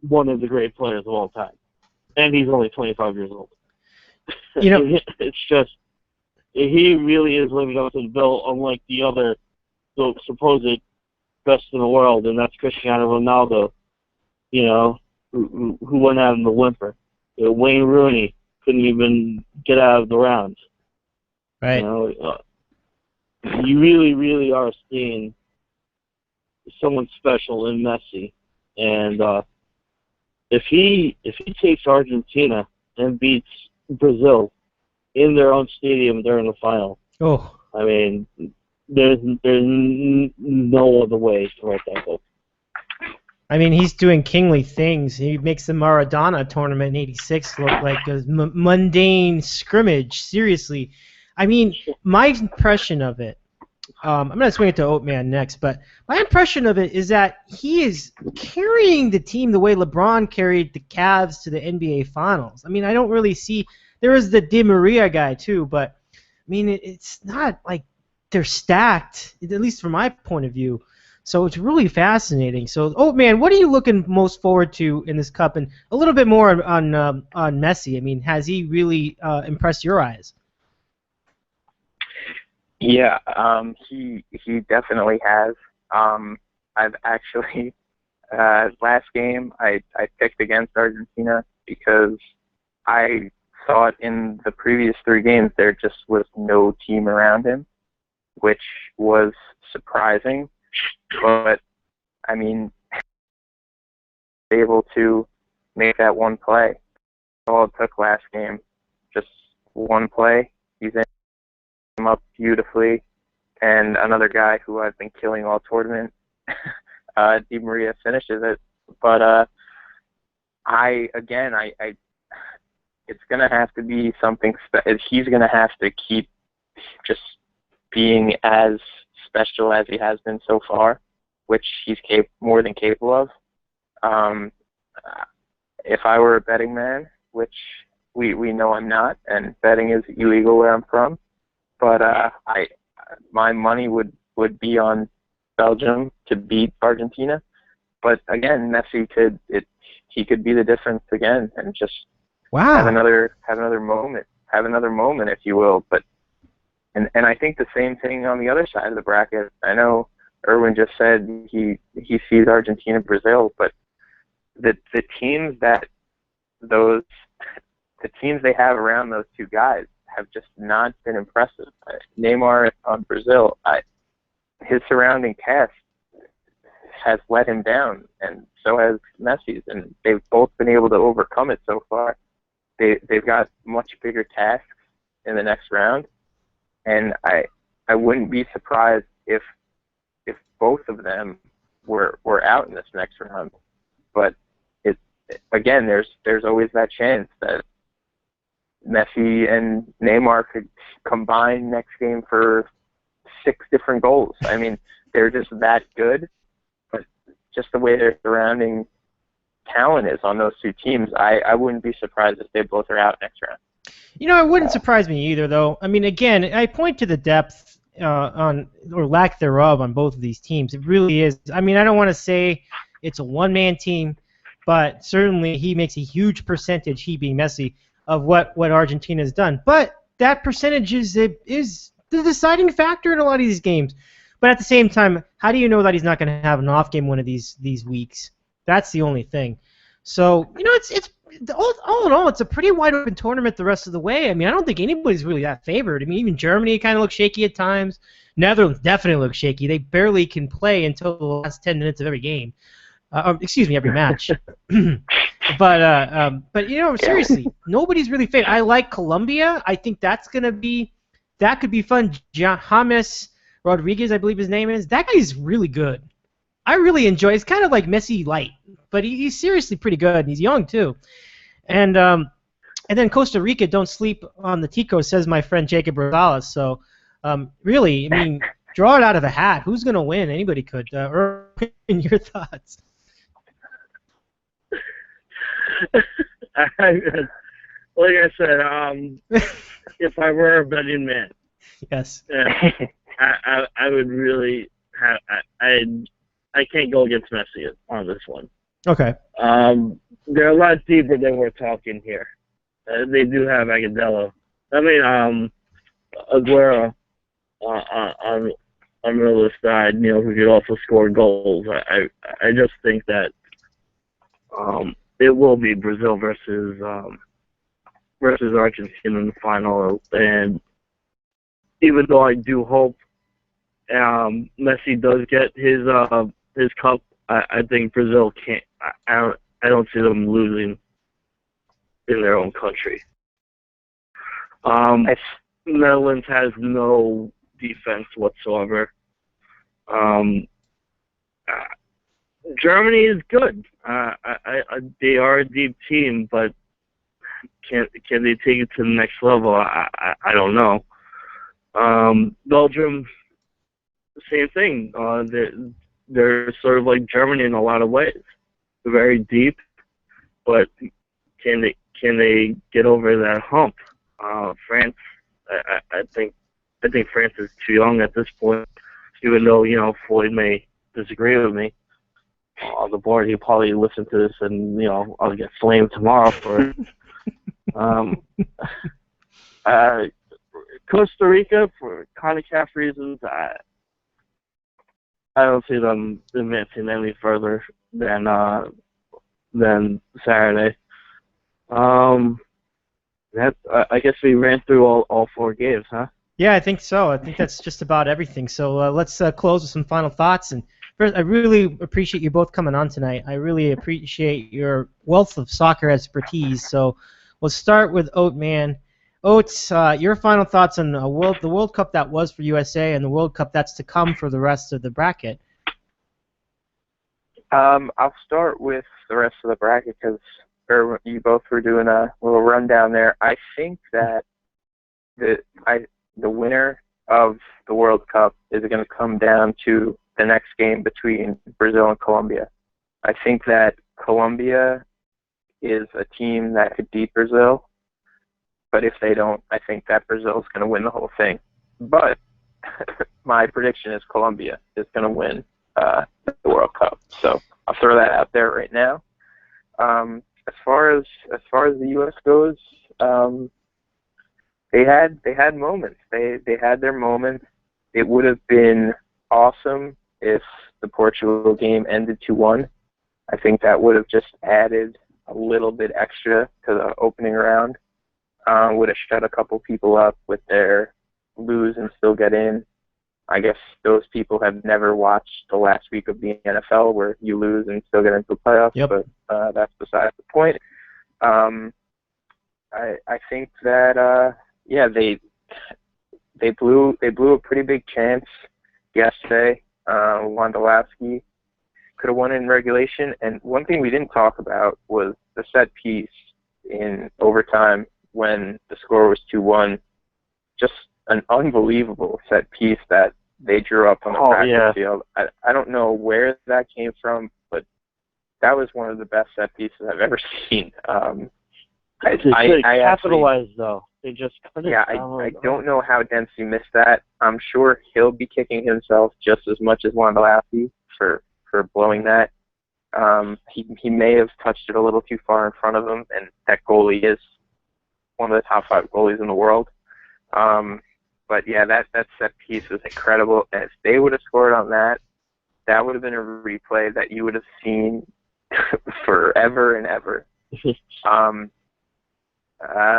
one of the great players of all time, and he's only 25 years old. It's just he really is living up to the bill, unlike the supposed best in the world, and that's Cristiano Ronaldo. Who went out in the whimper. Wayne Rooney couldn't even get out of the rounds. Right. You really, really are seeing someone special in Messi, and if he takes Argentina and beats Brazil in their own stadium during the final, I mean, there's no other way to write that book. I mean, he's doing kingly things. He makes the Maradona tournament in '86 look like a mundane scrimmage. Seriously. I mean, my impression of it I'm going to swing it to Oatman next, but my impression of it is that he is carrying the team the way LeBron carried the Cavs to the NBA Finals. I mean, I don't really see – there is the Di Maria guy too, but, I mean, it's not like they're stacked, at least from my point of view. So it's really fascinating. So, Oatman, what are you looking most forward to in this Cup? And a little bit more on Messi. I mean, has he really impressed your eyes? Yeah, he definitely has. I've actually last game I picked against Argentina because I thought in the previous 3 games there just was no team around him, which was surprising. But I mean, able to make that one play. All it took last game, just one play. He's in him up beautifully, and another guy who I've been killing all tournament, Di Maria, finishes it. But it's gonna have to be something. He's gonna have to keep just being as special as he has been so far, which he's more than capable of. If I were a betting man, which we know I'm not, and betting is illegal where I'm from, but my money would be on Belgium to beat Argentina. But again, Messi could be the difference again, and just have another moment, if you will. But and I think the same thing on the other side of the bracket. I know Erwin just said he sees Argentina, Brazil, but the teams they have around those 2 guys have just not been impressive. Neymar on Brazil, his surrounding cast has let him down, and so has Messi's, and they've both been able to overcome it so far. They've got much bigger tasks in the next round, and I wouldn't be surprised if both of them were out in this next round. But again, there's always that chance that Messi and Neymar could combine next game for 6 different goals. I mean, they're just that good, but just the way their surrounding talent is on those 2 teams, I wouldn't be surprised if they both are out next round. It wouldn't surprise me either, though. I mean, again, I point to the depth or lack thereof on both of these teams. It really is. I mean, I don't want to say it's a one-man team, but certainly he makes a huge percentage, he being Messi, of what Argentina has done. But that percentage is the deciding factor in a lot of these games. But at the same time, how do you know that he's not going to have an off game one of these weeks? That's the only thing. So, it's all in all, it's a pretty wide open tournament the rest of the way. I mean, I don't think anybody's really that favored. I mean, even Germany kind of looks shaky at times. Netherlands definitely looks shaky. They barely can play until the last 10 minutes of every game. Every match. But seriously, nobody's really favored. I like Colombia. I think that could be fun. James Rodriguez, I believe his name is. That guy's really good. I really enjoy. It's kind of like Messi light, but he's seriously pretty good, and he's young too. And then Costa Rica, don't sleep on the Tico, says my friend Jacob Rosales. So really, I mean, draw it out of the hat. Who's going to win? Anybody could. In your thoughts? Like I said, if I were a betting man, yes, I would really have. I can't go against Messi on this one. Okay. They're a lot deeper than we're talking here. They do have Agudelo. Aguero on the other side, who could also score goals. I just think that it will be Brazil versus Argentina in the final, and even though I do hope Messi does get his cup, I think Brazil can't. I don't see them losing in their own country. Netherlands has no defense whatsoever. Germany is good. They are a deep team, but can they take it to the next level? I don't know. Belgium, same thing. They're sort of like Germany in a lot of ways. They're very deep, but can they get over that hump? France, I think France is too young at this point. Even though Floyd may disagree with me on the board, he'll probably listen to this and I'll get flamed tomorrow for it. Costa Rica, for CONCACAF reasons, I don't see them advancing any further than Saturday. I guess we ran through all 4 games, huh? Yeah, I think so. I think that's just about everything. So let's close with some final thoughts. And first, I really appreciate you both coming on tonight. I really appreciate your wealth of soccer expertise. So we'll start with Oatman. Oates, your final thoughts on the World Cup that was for USA and the World Cup that's to come for the rest of the bracket. I'll start with the rest of the bracket because you both were doing a little rundown there. I think that the winner of the World Cup is going to come down to the next game between Brazil and Colombia. I think that Colombia is a team that could beat Brazil, but if they don't, I think that Brazil is going to win the whole thing. But my prediction is Colombia is going to win the World Cup. So I'll throw that out there right now. As far as the U.S. goes, they had moments. They had their moments. It would have been awesome if the Portugal game ended 2-1. I think that would have just added a little bit extra to the opening round. Would have shut a couple people up with their lose and still get in. I guess those people have never watched the last week of the NFL where you lose and still get into the playoffs. Yep. But that's besides the point. I think that they blew a pretty big chance yesterday. Wondolowski could have won in regulation, and one thing we didn't talk about was the set piece in overtime when the score was 2-1. Just an unbelievable set piece that they drew up on the practice field. I don't know where that came from, but that was one of the best set pieces I've ever seen. I capitalized though. They just couldn't. Yeah, I don't know how Dempsey missed that. I'm sure he'll be kicking himself just as much as Wondolowski for blowing that. He may have touched it a little too far in front of him, and that goalie is one of the top 5 goalies in the world. But yeah, that set piece was incredible. And if they would have scored on that, that would have been a replay that you would have seen forever and ever.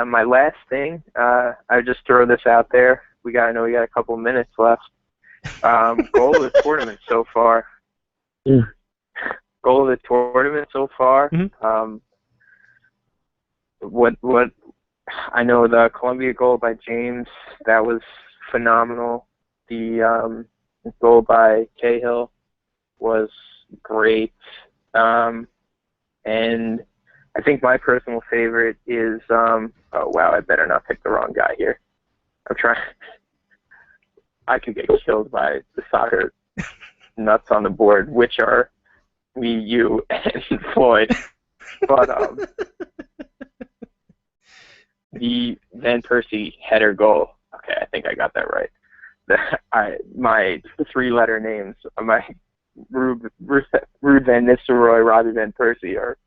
My last thing, I just throw this out there. We got a couple minutes left. Goal of the tournament so far. Yeah. Goal of the tournament so far. Mm-hmm. What I know, the Colombia goal by James, that was phenomenal. The goal by Cahill was great. And I think my personal favorite is, oh wow, I better not pick the wrong guy here. I'm trying. I could get killed by the soccer nuts on the board, which are me, you, and Floyd. But the Van Persie header goal. Okay, I think I got that right. My 3-letter names, my Ruud Van Nistelrooy, Robbie Van Persie are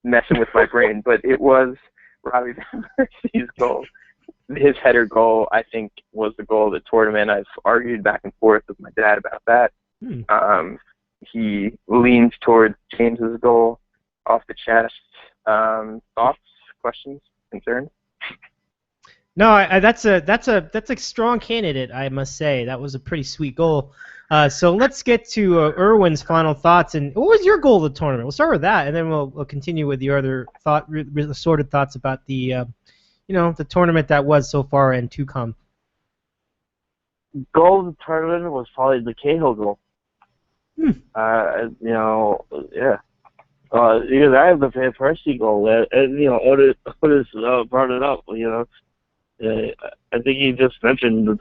messing with my brain, but it was Robbie Van Persie's goal. His header goal, I think, was the goal of the tournament. I've argued back and forth with my dad about that. He leans towards James's goal off the chest. Thoughts, questions, concerns? No, that's a strong candidate, I must say. That was a pretty sweet goal. So let's get to Erwin's final thoughts. And what was your goal of the tournament? We'll start with that, and then we'll continue with your other assorted thoughts about the the tournament that was so far and to come. Goal of the tournament was probably the Cahill goal. Yeah. Because I have the Van Persie goal, and Otis brought it up. I think he just mentioned the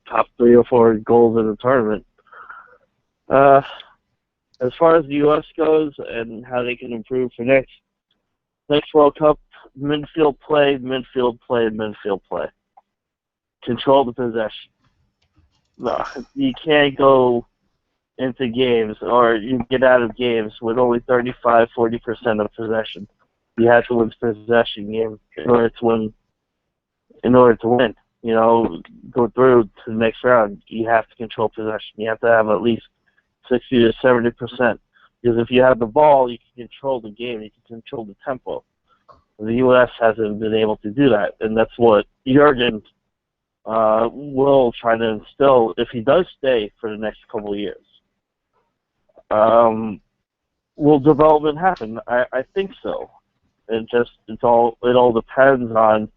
top 3 or 4 goals in the tournament. As far as the U.S. goes and how they can improve for next World Cup, midfield play, midfield play, midfield play. Control the possession. No, you can't go into games or you get out of games with only 35-40% of possession. You have to win the possession game in order to win. You know, go through to the next round. You have to control possession. You have to have at least 60 to 70%. Because if you have the ball, you can control the game. You can control the tempo. The U.S. hasn't been able to do that, and that's what Jurgen will try to instill if he does stay for the next couple of years. Will development happen? I think so. It all depends on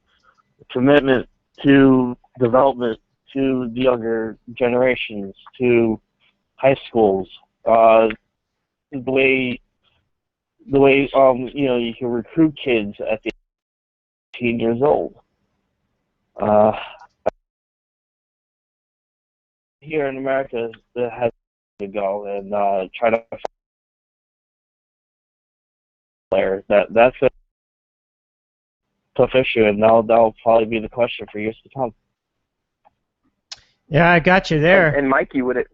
commitment to development to the younger generations, to high schools. The way you know, you can recruit kids at 18 years old. Here in America, that has to go and try to find players. That's a tough issue, and that'll probably be the question for years to come. Yeah, I got you there. And Mikey, would it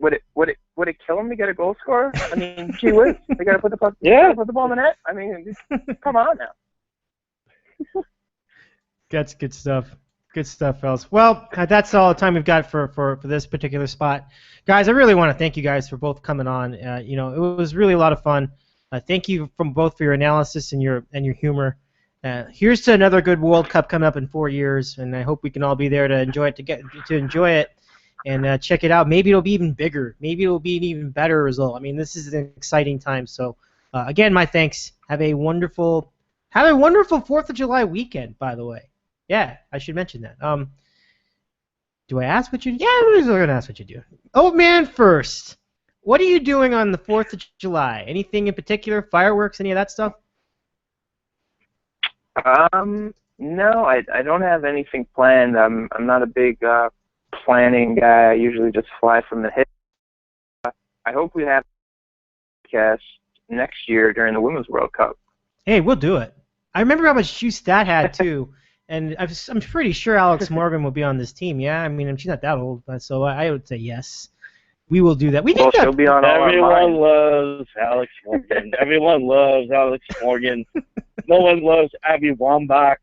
kill him to get a goal scorer? I mean, gee whiz, they gotta put the ball in the net. I mean, come on now. That's good stuff. Good stuff, fellas. Well, that's all the time we've got for this particular spot. Guys, I really want to thank you guys for both coming on. You know, it was really a lot of fun. Thank you from both for your analysis and your humor. Here's to another good World Cup coming up in 4 years, and I hope we can all be there to enjoy it and check it out. Maybe it'll be even bigger. Maybe it'll be an even better result. I mean, this is an exciting time. So, again, my thanks. Have a wonderful 4th of July weekend, by the way. Yeah, I should mention that. Do I ask what you do? Yeah, I'm going to ask what you do. Old man first. What are you doing on the 4th of July? Anything in particular? Fireworks? Any of that stuff? No, I don't have anything planned. I'm not a big planning guy. I usually just fly from the hip. I hope we have a podcast next year during the Women's World Cup. Hey, we'll do it. I remember how much juice that had, too. And I'm pretty sure Alex Morgan will be on this team, yeah? I mean, she's not that old, so I would say yes. We will do that. She'll be on all Everyone loves Alex Morgan. Everyone loves Alex Morgan. No one loves Abby Wambach.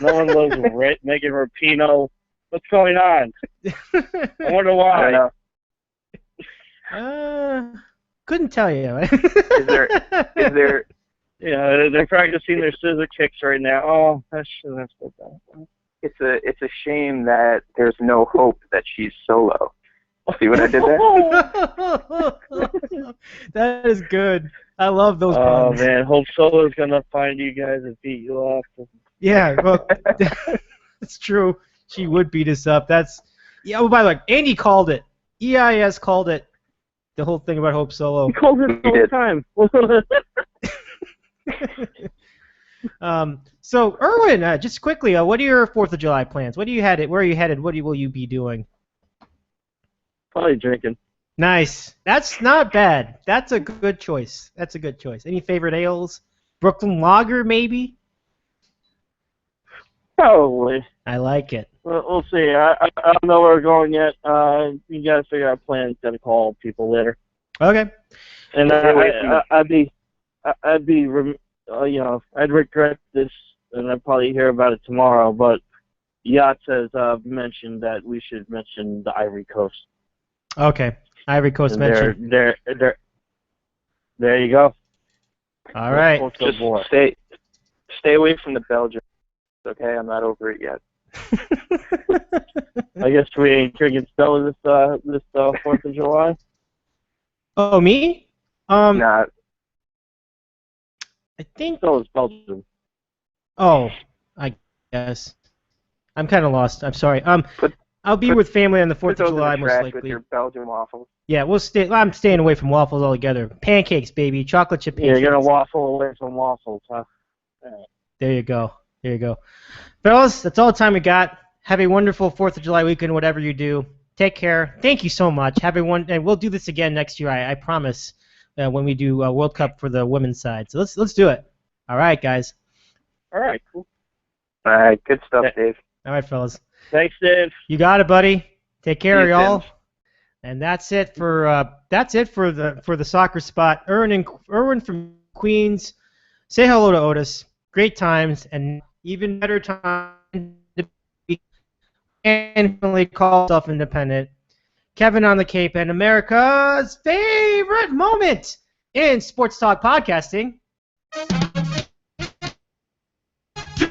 No one loves Megan Rapinoe. What's going on? I wonder why. I don't know. Couldn't tell you. Is there? Yeah, they're practicing their scissor kicks right now. Oh, that's so bad. It's a shame that there's no hope that she's solo. See what I did there? That is good. I love those puns. Oh man, Hope Solo's gonna find you guys and beat you up. Yeah, well, it's true. She would beat us up. Yeah. Oh, by the way, Andy called it. EIS called it. The whole thing about Hope Solo. He calls it all the time. So, Erwin, just quickly, what are your 4th of July plans? Where are you headed? What will you be doing? Probably drinking. Nice. That's not bad. That's a good choice. Any favorite ales? Brooklyn Lager, maybe? Probably. I like it. We'll see. I don't know where we're going yet. You gotta figure out plans. Gotta call people later. Okay. And I'd regret this, and I'd probably hear about it tomorrow. But Yachts has mentioned that we should mention the Ivory Coast. Okay, Ivory Coast mentioned. There you go. All right. Just stay away from the Belgium. Okay, I'm not over it yet. I guess we ain't drinking Stella this 4th of July. Oh, me? Not. I think. Stella's Belgium. Oh, I guess. I'm kind of lost. I'm sorry. I'll be with family on the 4th of July, most likely. With your Belgian waffles. Yeah, I'm staying away from waffles altogether. Pancakes, baby. Chocolate chip pancakes. Yeah, you're going to waffle away from waffles, huh? There you go. Fellas, that's all the time we got. Have a wonderful 4th of July weekend, whatever you do. Take care. Thank you so much. Have everyone, and we'll do this again next year. I promise. When we do World Cup for the women's side. So let's do it. All right, guys. All right, cool. All right, good stuff, Dave. All right, fellas. Thanks, Dave. You got it, buddy. Take care, See you, y'all. Tim. And that's it for the soccer spot. Erwin from Queens. Say hello to Otis. Great times and even better times to be independently call self-independent. Kevin on the Cape and America's favorite moment in sports talk podcasting.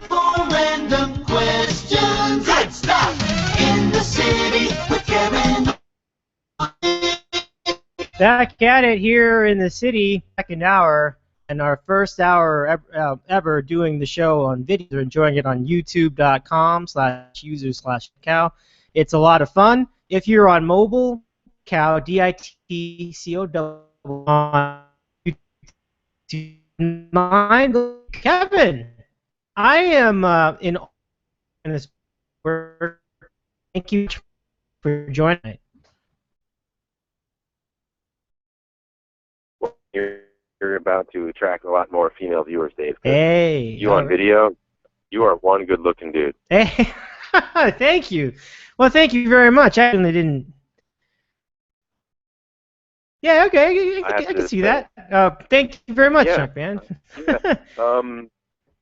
For random questions, let's stop in the city with Kevin. Back at it here in the city, second hour, and our first hour ever doing the show on video. They're enjoying it on youtube.com/user/cow. It's a lot of fun. If you're on mobile, cow, DITCO on YouTube. Mind, Kevin, I am in this work. Thank you for joining me. You're about to attract a lot more female viewers, Dave. Hey. You on video, you are one good-looking dude. Hey, thank you. Well, thank you very much. I actually didn't. Yeah, okay, I can see that. Thank you very much, Chuck, man. Yeah.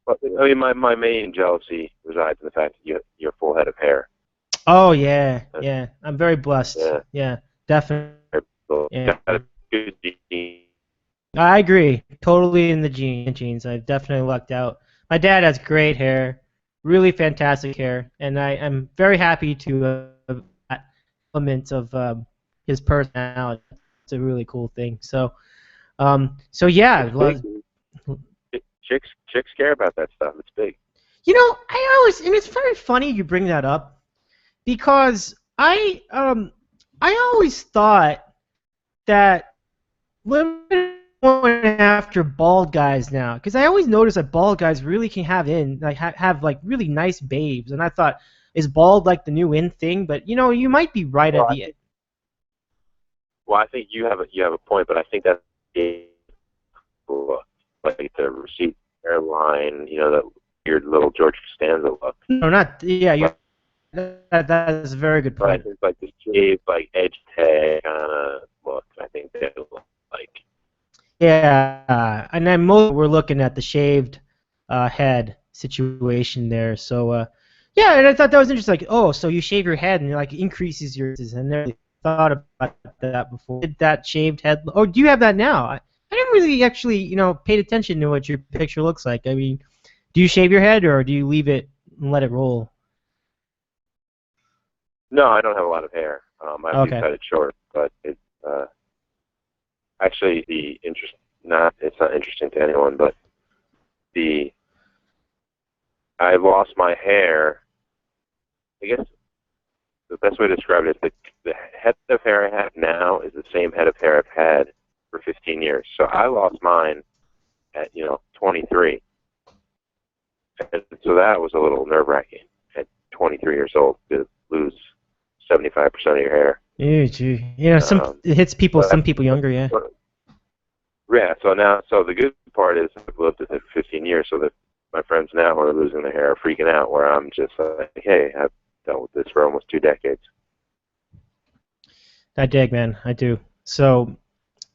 But, I mean, my main jealousy resides in the fact that you're full head of hair. Oh yeah. I'm very blessed. Yeah, definitely. Yeah. Good genes. I agree. Totally in the genes. I've definitely lucked out. My dad has great hair, really fantastic hair, and I'm very happy to that element of his personality. It's a really cool thing. So yeah. Chicks care about that stuff. It's big. You know, and it's very funny you bring that up, because I always thought that women are going after bald guys now, because I always notice that bald guys really can have really nice babes, and I thought, is bald like the new in thing? But you know, you might be right at the end. Well, I think you have a point, but I think that's like the receipt airline, you know, that weird little George Costanza look. No, not that is a very good But I point. think like the shaved, like edge tag kind of look. I think they look like. Yeah, and then we're looking at the shaved head situation there. So yeah, and I thought that was interesting. Like, oh, so you shave your head and it like increases your. I never really thought about that before. Did that shaved head? Oh, do you have that now? I didn't really actually, paid attention to what your picture looks like. I mean, do you shave your head or do you leave it and let it roll? No, I don't have a lot of hair. I do cut it short, but it's actually it's not interesting to anyone, but I lost my hair. I guess the best way to describe it is the head of hair I have now is the same head of hair I've had for 15 years. So I lost mine at 23, and so that was a little nerve-wracking at 23 years old to lose 75% of your hair. Yeah, gee. It hits people. Some people younger, yeah. Yeah. So the good part is I've lived with it for 15 years, so that my friends now who are losing their hair are freaking out. Where I'm just like, hey, I've dealt with this for almost 2 decades. I dig, man. I do. So,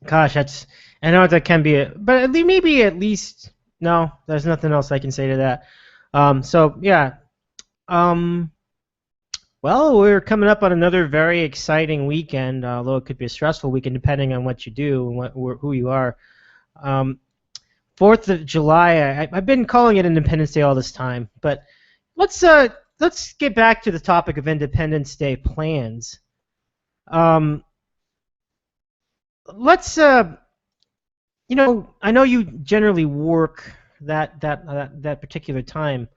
gosh, I know that can be but maybe at least no. There's nothing else I can say to that. So yeah. Well, we're coming up on another very exciting weekend, although it could be a stressful weekend depending on what you do and who you are. 4th of July, I've been calling it Independence Day all this time, but let's get back to the topic of Independence Day plans. Let's I know you generally work that particular time.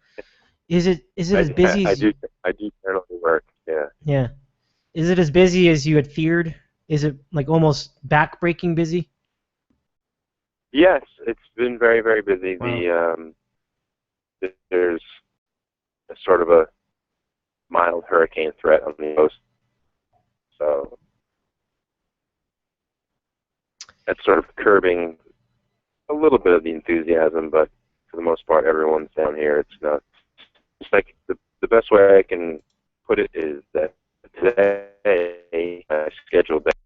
Is it as busy as I do generally work, yeah. Yeah. Is it as busy as you had feared? Is it like almost back-breaking busy? Yes, it's been very, very busy. Wow. There's a sort of a mild hurricane threat on the coast, So that's sort of curbing a little bit of the enthusiasm, but for the most part, everyone's down here. It's not. It's like the best way I can put it is that today I scheduled that,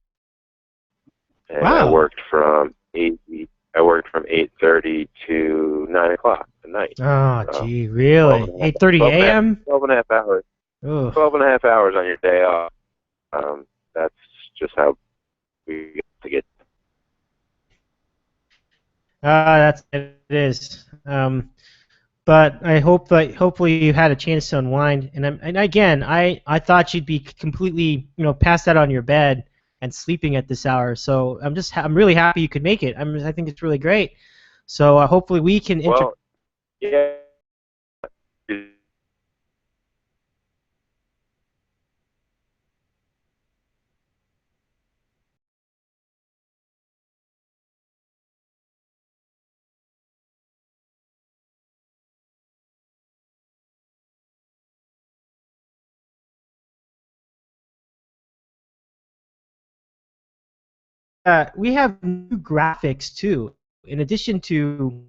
and I worked from 8:30 to 9 o'clock at night. Oh, so gee, really? 8:30 a.m. 12 and a half hours. Ooh. 12 and a half hours on your day off. That's just how we get to get. It is. But I hope that hopefully you had a chance to unwind. And again, I thought you'd be completely, passed out on your bed and sleeping at this hour. So I'm really happy you could make it. I think it's really great. So hopefully we can. Yeah. We have new graphics too. In addition to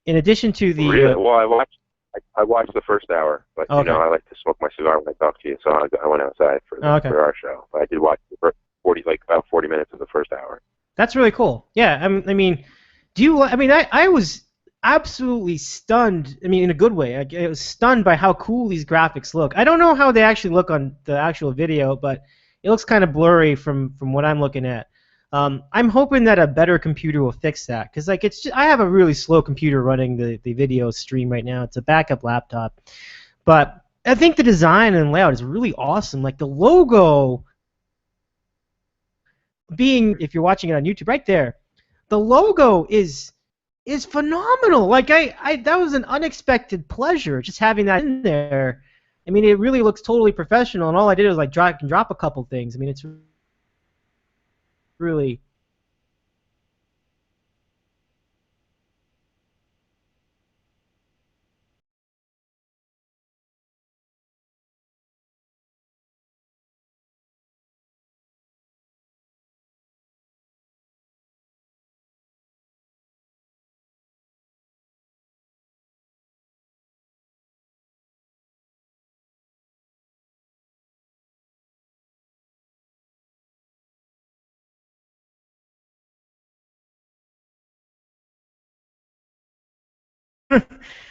the. Really? Well, I watched the first hour, but Okay. I like to smoke my cigar when I talk to you, so I went outside for our show. But I did watch the first about 40 minutes of the first hour. That's really cool. Yeah, I mean, I was absolutely stunned. I mean, in a good way. I was stunned by how cool these graphics look. I don't know how they actually look on the actual video, but it looks kind of blurry from what I'm looking at. I'm hoping that a better computer will fix that, because I have a really slow computer running the video stream right now. It's a backup laptop, but I think the design and layout is really awesome. Like the logo being, if you're watching it on YouTube, right there, the logo is phenomenal. Like that was an unexpected pleasure just having that in there. I mean, it really looks totally professional, and all I did was like drag and drop a couple things. I mean, it's really.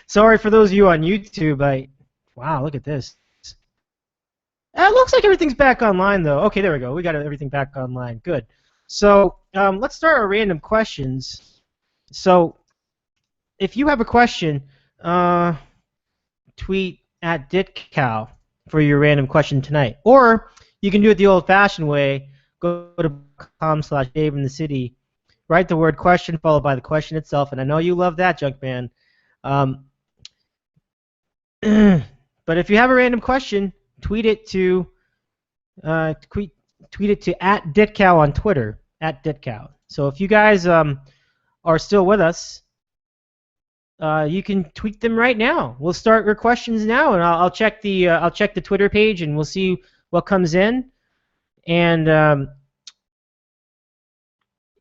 Sorry for those of you on YouTube. Wow, look at this. It looks like everything's back online, though. Okay, there we go. We got everything back online. Good. So let's start our random questions. So if you have a question, tweet at DitCow for your random question tonight. Or you can do it the old-fashioned way. Go to .com/DaveInTheCity. Write the word question followed by the question itself. And I know you love that, Junkman. But if you have a random question, tweet it to @DitCow on Twitter, @DitCow. So if you guys are still with us, you can tweet them right now. We'll start your questions now, and I'll check the Twitter page, and we'll see what comes in. And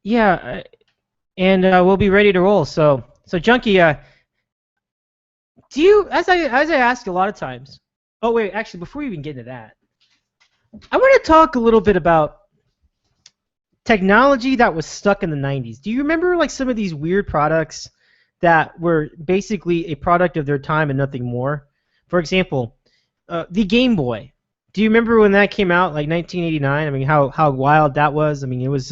we'll be ready to roll. So Junkie, do you, as I ask a lot of times. Oh wait, actually, before we even get into that, I want to talk a little bit about technology that was stuck in the 90s. Do you remember like some of these weird products that were basically a product of their time and nothing more? For example, the Game Boy. Do you remember when that came out, like 1989? I mean, how wild that was. I mean, it was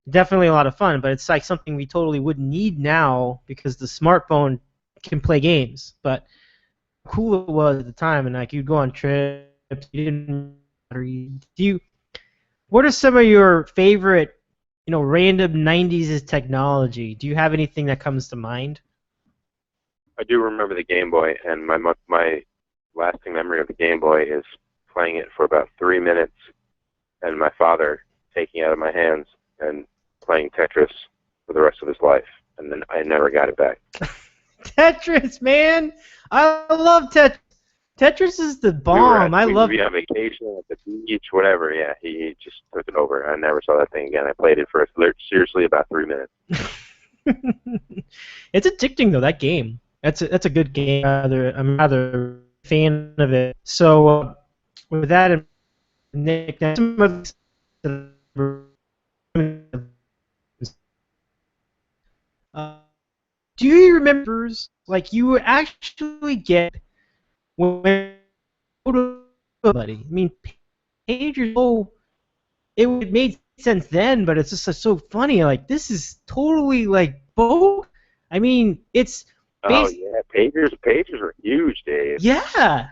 definitely a lot of fun, but it's like something we totally wouldn't need now because the smartphone can play games. But how cool it was at the time, and like you'd go on trips, you didn't. What are some of your favorite, random 90s technology? Do you have anything that comes to mind? I do remember the Game Boy, and my lasting memory of the Game Boy is playing it for about 3 minutes, and my father taking it out of my hands and playing Tetris for the rest of his life, and then I never got it back. Tetris, man! I love Tetris. Tetris is the We bomb. I would love. be on vacation at the beach, whatever. Yeah, he just took it over. I never saw that thing again. I played it for seriously about 3 minutes. It's addicting though. That game. That's a good game. I'm rather a fan of it. So with that, Nick, some of do you remember like you would actually get when somebody? I mean, pagers. Oh, it made sense then, but it's just so funny. Like this is totally like both. I mean, it's. Oh yeah, pagers were huge, Dave. Yeah.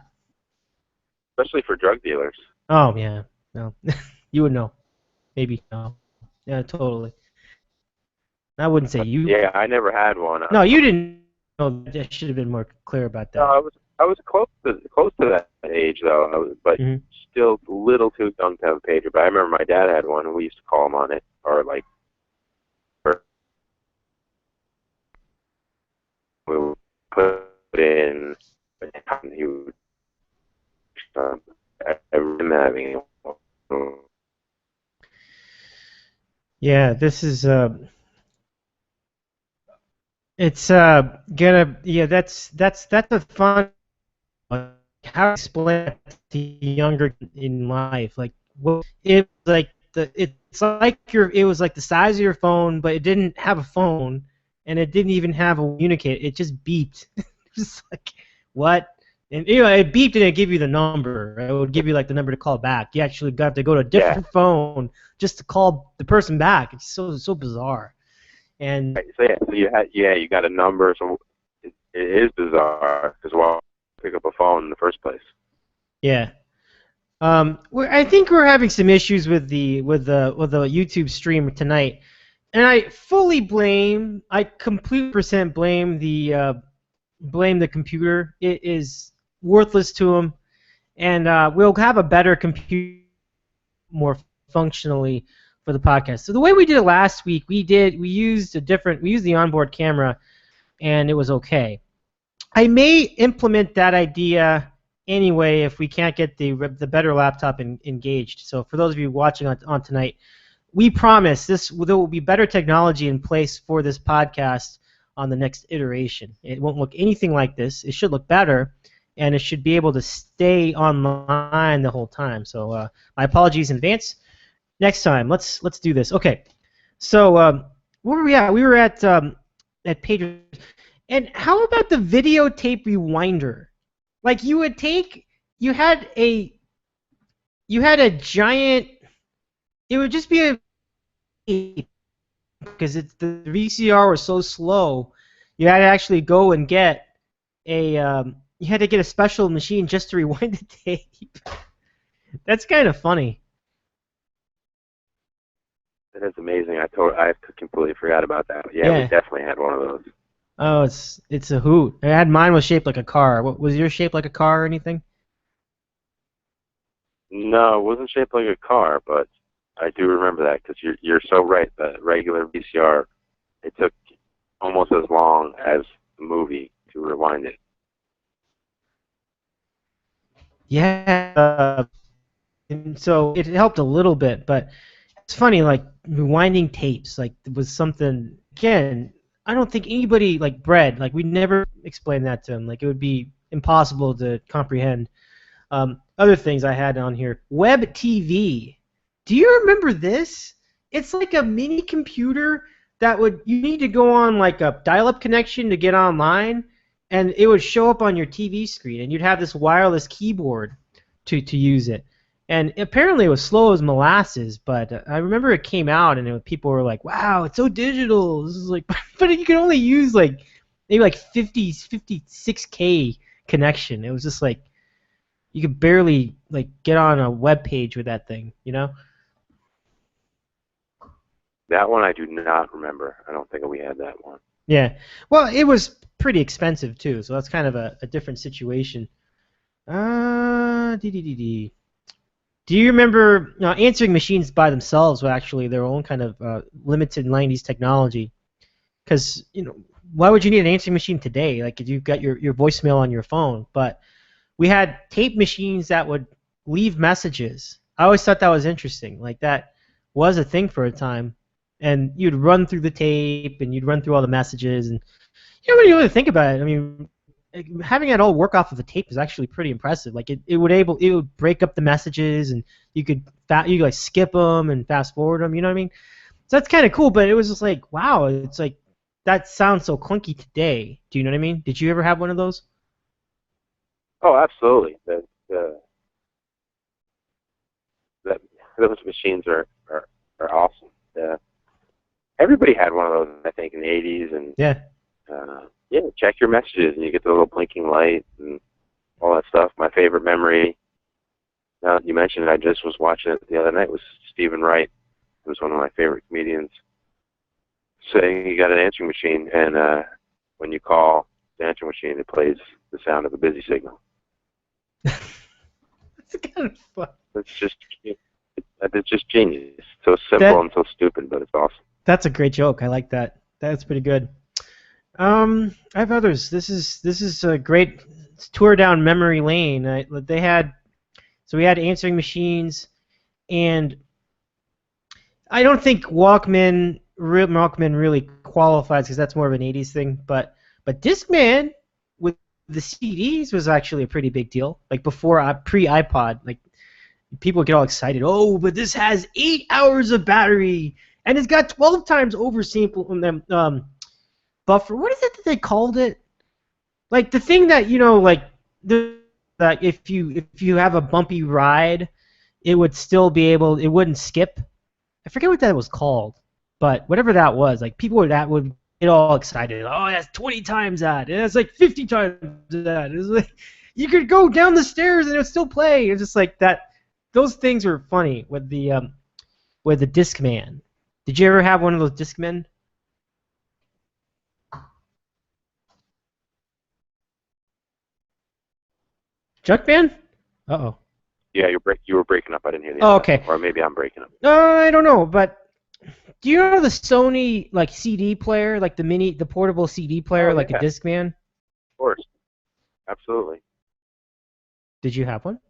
Especially for drug dealers. Oh yeah. No, you would know. Maybe no. Yeah, totally. I wouldn't say you. Yeah, I never had one. No, you didn't. No, I should have been more clear about that. No, I was close to that age though. But still a little too young to have a pager. But I remember my dad had one, and we used to call him on it, or like. We would put in. He would. I remember having. Yeah, this is it's gonna that's a fun how to explain it to younger in life, like what it like it's like it was like the size of your phone, but it didn't have a phone and it didn't even have a communicator. It just beeped. Just like what? And it beeped and it gave you the number. It would give you like the number to call back. You actually got to go to a different phone just to call the person back. It's so bizarre. And so you got a number. So it is bizarre because pick up a phone in the first place. Yeah. I think we're having some issues with the YouTube stream tonight, and I completely blame the computer. It is worthless to them, and we'll have a better computer more functionally for the podcast. So the way we did it last week, we used the onboard camera, and it was okay. I may implement that idea anyway if we can't get the better laptop engaged. So for those of you watching on tonight, we promise there will be better technology in place for this podcast on the next iteration. It won't look anything like this. It should look better, and it should be able to stay online the whole time. So my apologies in advance. Next time, let's do this. Okay. So where were we at? We were at Pages. And how about the videotape rewinder? Like you had a giant. It would just be because the VCR was so slow. You had to actually go and get you had to get a special machine just to rewind the tape. That's kind of funny. That is amazing. I completely forgot about that. Yeah, we definitely had one of those. Oh, it's a hoot. Mine was shaped like a car. What was yours shaped like a car or anything? No, it wasn't shaped like a car, but I do remember that because you're so right. The regular VCR, it took almost as long as the movie to rewind it. Yeah, and so it helped a little bit, but it's funny, like rewinding tapes, like it was something. Again, I don't think anybody like Brett, like we never explained that to him. Like it would be impossible to comprehend. Other things I had on here, web TV. Do you remember this? It's like a mini computer that you need to go on like a dial-up connection to get online, and it would show up on your TV screen, and you'd have this wireless keyboard to use it. And apparently it was slow as molasses, but I remember it came out, and people were like, "Wow, it's so digital." This is like, but you can only use like maybe like 56K connection. It was just like you could barely like get on a web page with that thing, you know? That one I do not remember. I don't think we had that one. Yeah. Well, it was pretty expensive too, so that's kind of a different situation. Do you remember answering machines by themselves were actually their own kind of limited 90s technology? Because, why would you need an answering machine today? Like, if you've got your voicemail on your phone. But we had tape machines that would leave messages. I always thought that was interesting. Like that was a thing for a time, and you'd run through the tape and you'd run through all the messages, and when you really think about it, I mean, having it all work off of the tape is actually pretty impressive. Like it would break up the messages, and you could like skip them and fast forward them. You know what I mean? So that's kind of cool. But it was just like, wow, it's like that sounds so clunky today. Do you know what I mean? Did you ever have one of those? Oh, absolutely. Those machines are awesome. Everybody had one of those, I think, in the 80s, and check your messages, and you get the little blinking light and all that stuff. My favorite memory, now that you mentioned it, I just was watching it the other night, was Stephen Wright, who was one of my favorite comedians, saying he got an answering machine, and when you call the answering machine, it plays the sound of a busy signal. That's kind of fun. It's just genius. So simple and so stupid, but it's awesome. That's a great joke. I like that. That's pretty good. I have others. This is a great tour down memory lane. We had answering machines, and I don't think Walkman really qualifies because that's more of an 80s thing. But Discman with the CDs was actually a pretty big deal. Like before pre-iPod, like people get all excited. Oh, but this has 8 hours of battery, and it's got 12 times oversample buffer. What is it that they called it? Like the thing that that if you have a bumpy ride, it would still be able. It wouldn't skip. I forget what that was called, but whatever that was, like people would get all excited. Oh, that's 20 times that. And that's like 50 times that. It's like you could go down the stairs and it would still play. It's just like that. Those things were funny with the Discman. Did you ever have one of those Discmen? Junkman? Uh-oh. Yeah, you were breaking up. I didn't hear the Oh, end of okay. that. Or maybe I'm breaking up. I don't know, but do you know the Sony like CD player, like the portable CD player, like a Discman? Of course. Absolutely. Did you have one?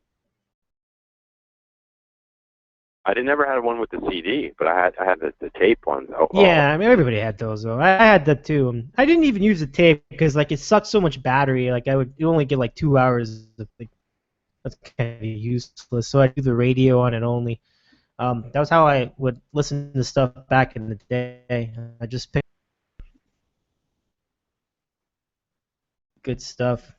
I never had one with the CD, but I had the tape ones. Yeah, I mean everybody had those though. I had that too. I didn't even use the tape because like it sucked so much battery. Like you only get like 2 hours. That's kind of useless. So I do the radio on it only. That was how I would listen to stuff back in the day. I just picked good stuff.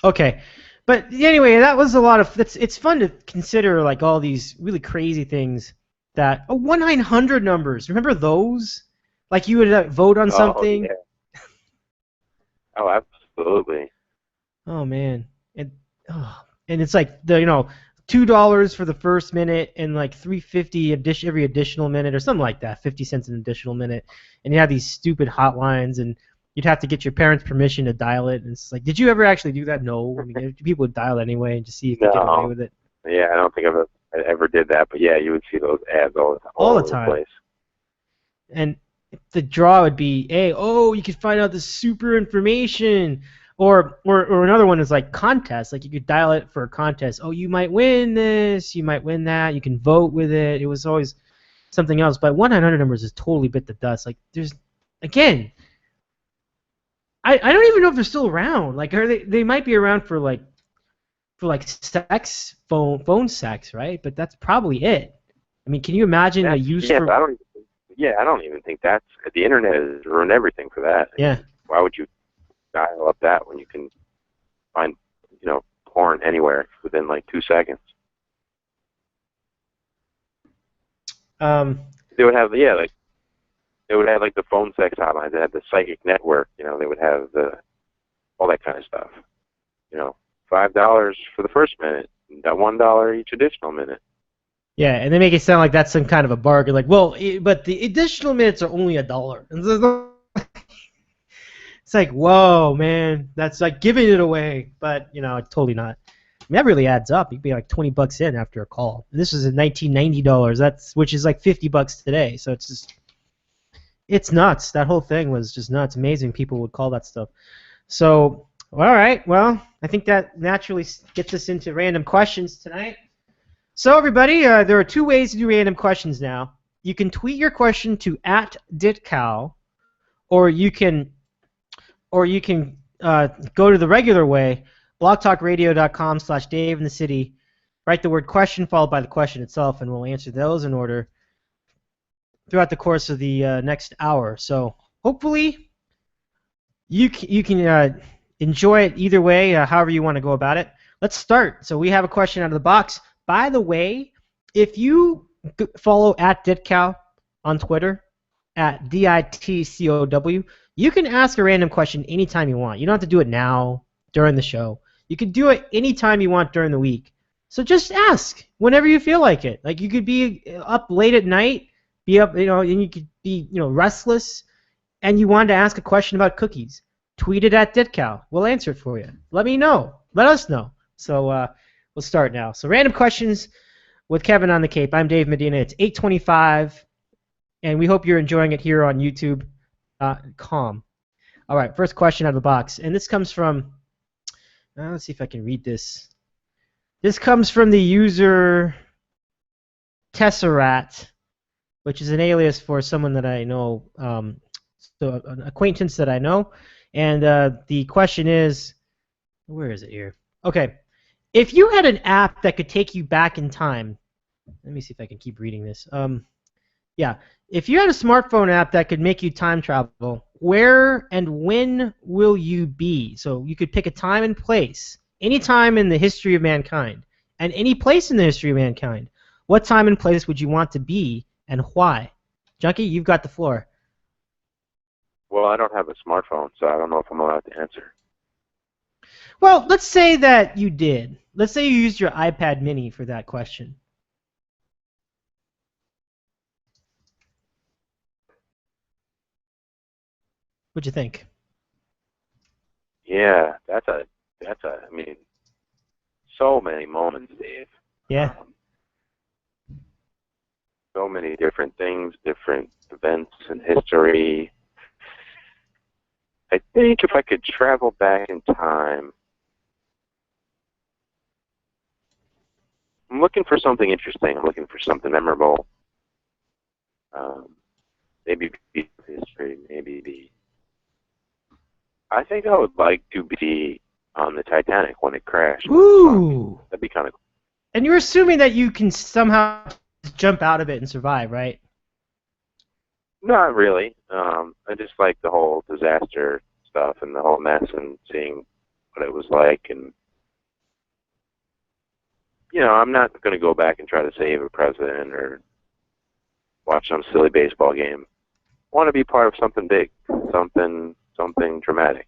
Okay. But anyway, that was a lot of. It's fun to consider like all these really crazy things that 1-900 numbers. Remember those? Like you would vote on something. Yeah. Oh, absolutely. Oh man, and it's like $2 for the first minute and like $3.50 every additional minute or something like that. 50 cents an additional minute, and you have these stupid hotlines and. You'd have to get your parents' permission to dial it. And it's like, did you ever actually do that? No. I mean, people would dial anyway and just see if you get away with it. Yeah, I don't think I ever did that. But yeah, you would see those ads all the time. Place. And the draw would be, hey, you could find out the super information. Or another one is like contest. Like you could dial it for a contest. Oh, you might win this. You might win that. You can vote with it. It was always something else. But 1-900 numbers is totally bit the dust. Like again. I don't even know if they're still around. Like, are they might be around for sex, phone sex, right? But that's probably it. I mean, can you imagine a use for? I don't even think that's the internet has ruined everything for that. Yeah. Why would you dial up that when you can find porn anywhere within like 2 seconds? They would have They would have like the phone sex hotlines. They had the psychic network. They would have all that kind of stuff. $5 for the first minute, $1 each additional minute. Yeah, and they make it sound like that's some kind of a bargain. Like, well, but the additional minutes are only $1. It's like, whoa, man, that's like giving it away. But totally not. I mean, that really adds up. You'd be like $20 in after a call. And this was at $1990. Which is like $50 today. So it's just. It's nuts. That whole thing was just nuts. Amazing people would call that stuff. So All right. Well, I think that naturally gets us into random questions tonight. So, everybody, there are two ways to do random questions now. You can tweet your question to @ditcow, or you can go to the regular way, blogtalkradio.com/Dave in the City. Write the word question followed by the question itself, and we'll answer those in order throughout the course of the next hour. So hopefully you can enjoy it either way, however you want to go about it. Let's start. So we have a question out of the box. By the way, if you follow @ditcow on Twitter, @DITCOW, you can ask a random question anytime you want. You don't have to do it now during the show. You can do it anytime you want during the week. So just ask whenever you feel like it. Like you could be up late at night, be up, and you could be, restless, and you wanted to ask a question about cookies. Tweet it @ditcow. We'll answer it for you. Let me know. Let us know. So we'll start now. So random questions with Kevin on the Cape. I'm Dave Medina. It's 8:25, and we hope you're enjoying it here on YouTube.com. All right, first question out of the box, and this comes from. Let's see if I can read this. This comes from the user Tesseract, which is an alias for someone that I know, so an acquaintance that I know. And the question is, where is it here? Okay. If you had an app that could take you back in time, let me see if I can keep reading this. Yeah. If you had a smartphone app that could make you time travel, where and when will you be? So you could pick a time and place, any time in the history of mankind, and any place in the history of mankind. What time and place would you want to be, and why? Junkie, you've got the floor. Well, I don't have a smartphone, so I don't know if I'm allowed to answer. Well, let's say that you did. Let's say you used your iPad mini for that question. What'd you think? Yeah, that's a. I mean, so many moments, Dave. Yeah. So many different things, different events in history. I think if I could travel back in time, I'm looking for something interesting. I'm looking for something memorable. Maybe be history, maybe be. I think I would like to be on the Titanic when it crashed. Ooh. That'd be kind of cool. And you're assuming that you can somehow jump out of it and survive, right? Not really. I just like the whole disaster stuff and the whole mess and seeing what it was like. And, I'm not going to go back and try to save a president or watch some silly baseball game. I want to be part of something big, something dramatic.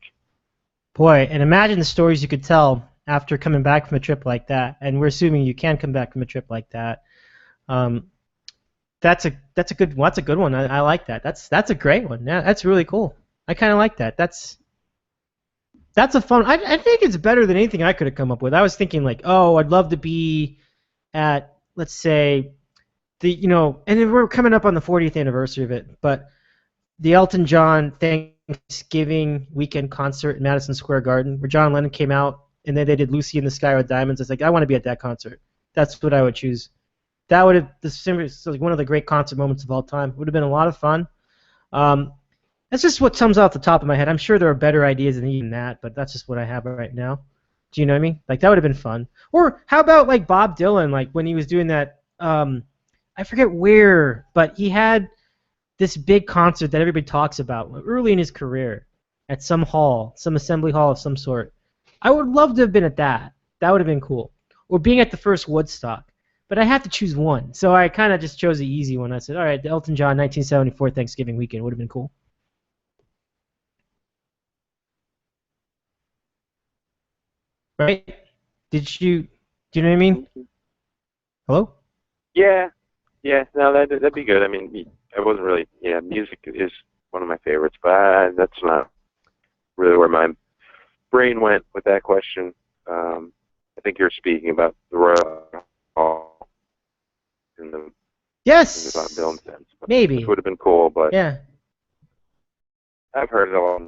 Boy, and imagine the stories you could tell after coming back from a trip like that. And we're assuming you can come back from a trip like that. That's a good one. I like that. That's a great one. Yeah, that's really cool. I kind of like that. That's a fun. I think it's better than anything I could have come up with. I was thinking like, oh, I'd love to be at, let's say, and then we're coming up on the 40th anniversary of it, but the Elton John Thanksgiving weekend concert in Madison Square Garden, where John Lennon came out and then they did Lucy in the Sky with Diamonds. It's like, I want to be at that concert. That's what I would choose. That would have like one of the great concert moments of all time. Would have been a lot of fun. That's just what comes off the top of my head. I'm sure there are better ideas than even that, but that's just what I have right now. Do you know what I mean? Like that would have been fun. Or how about like Bob Dylan, like when he was doing that? I forget where, but he had this big concert that everybody talks about early in his career at some hall, some assembly hall of some sort. I would love to have been at that. That would have been cool. Or being at the first Woodstock. But I have to choose one. So I kind of just chose the easy one. I said, all right, the Elton John 1974 Thanksgiving weekend would have been cool. Right? Do you know what I mean? Hello? Yeah. No, that'd be good. I mean, I wasn't really. Yeah, music is one of my favorites, but that's not really where my brain went with that question. I think you're speaking about the Royal Hall in the yes, in the Dylan sense. Maybe which would have been cool, but yeah, I've heard it all.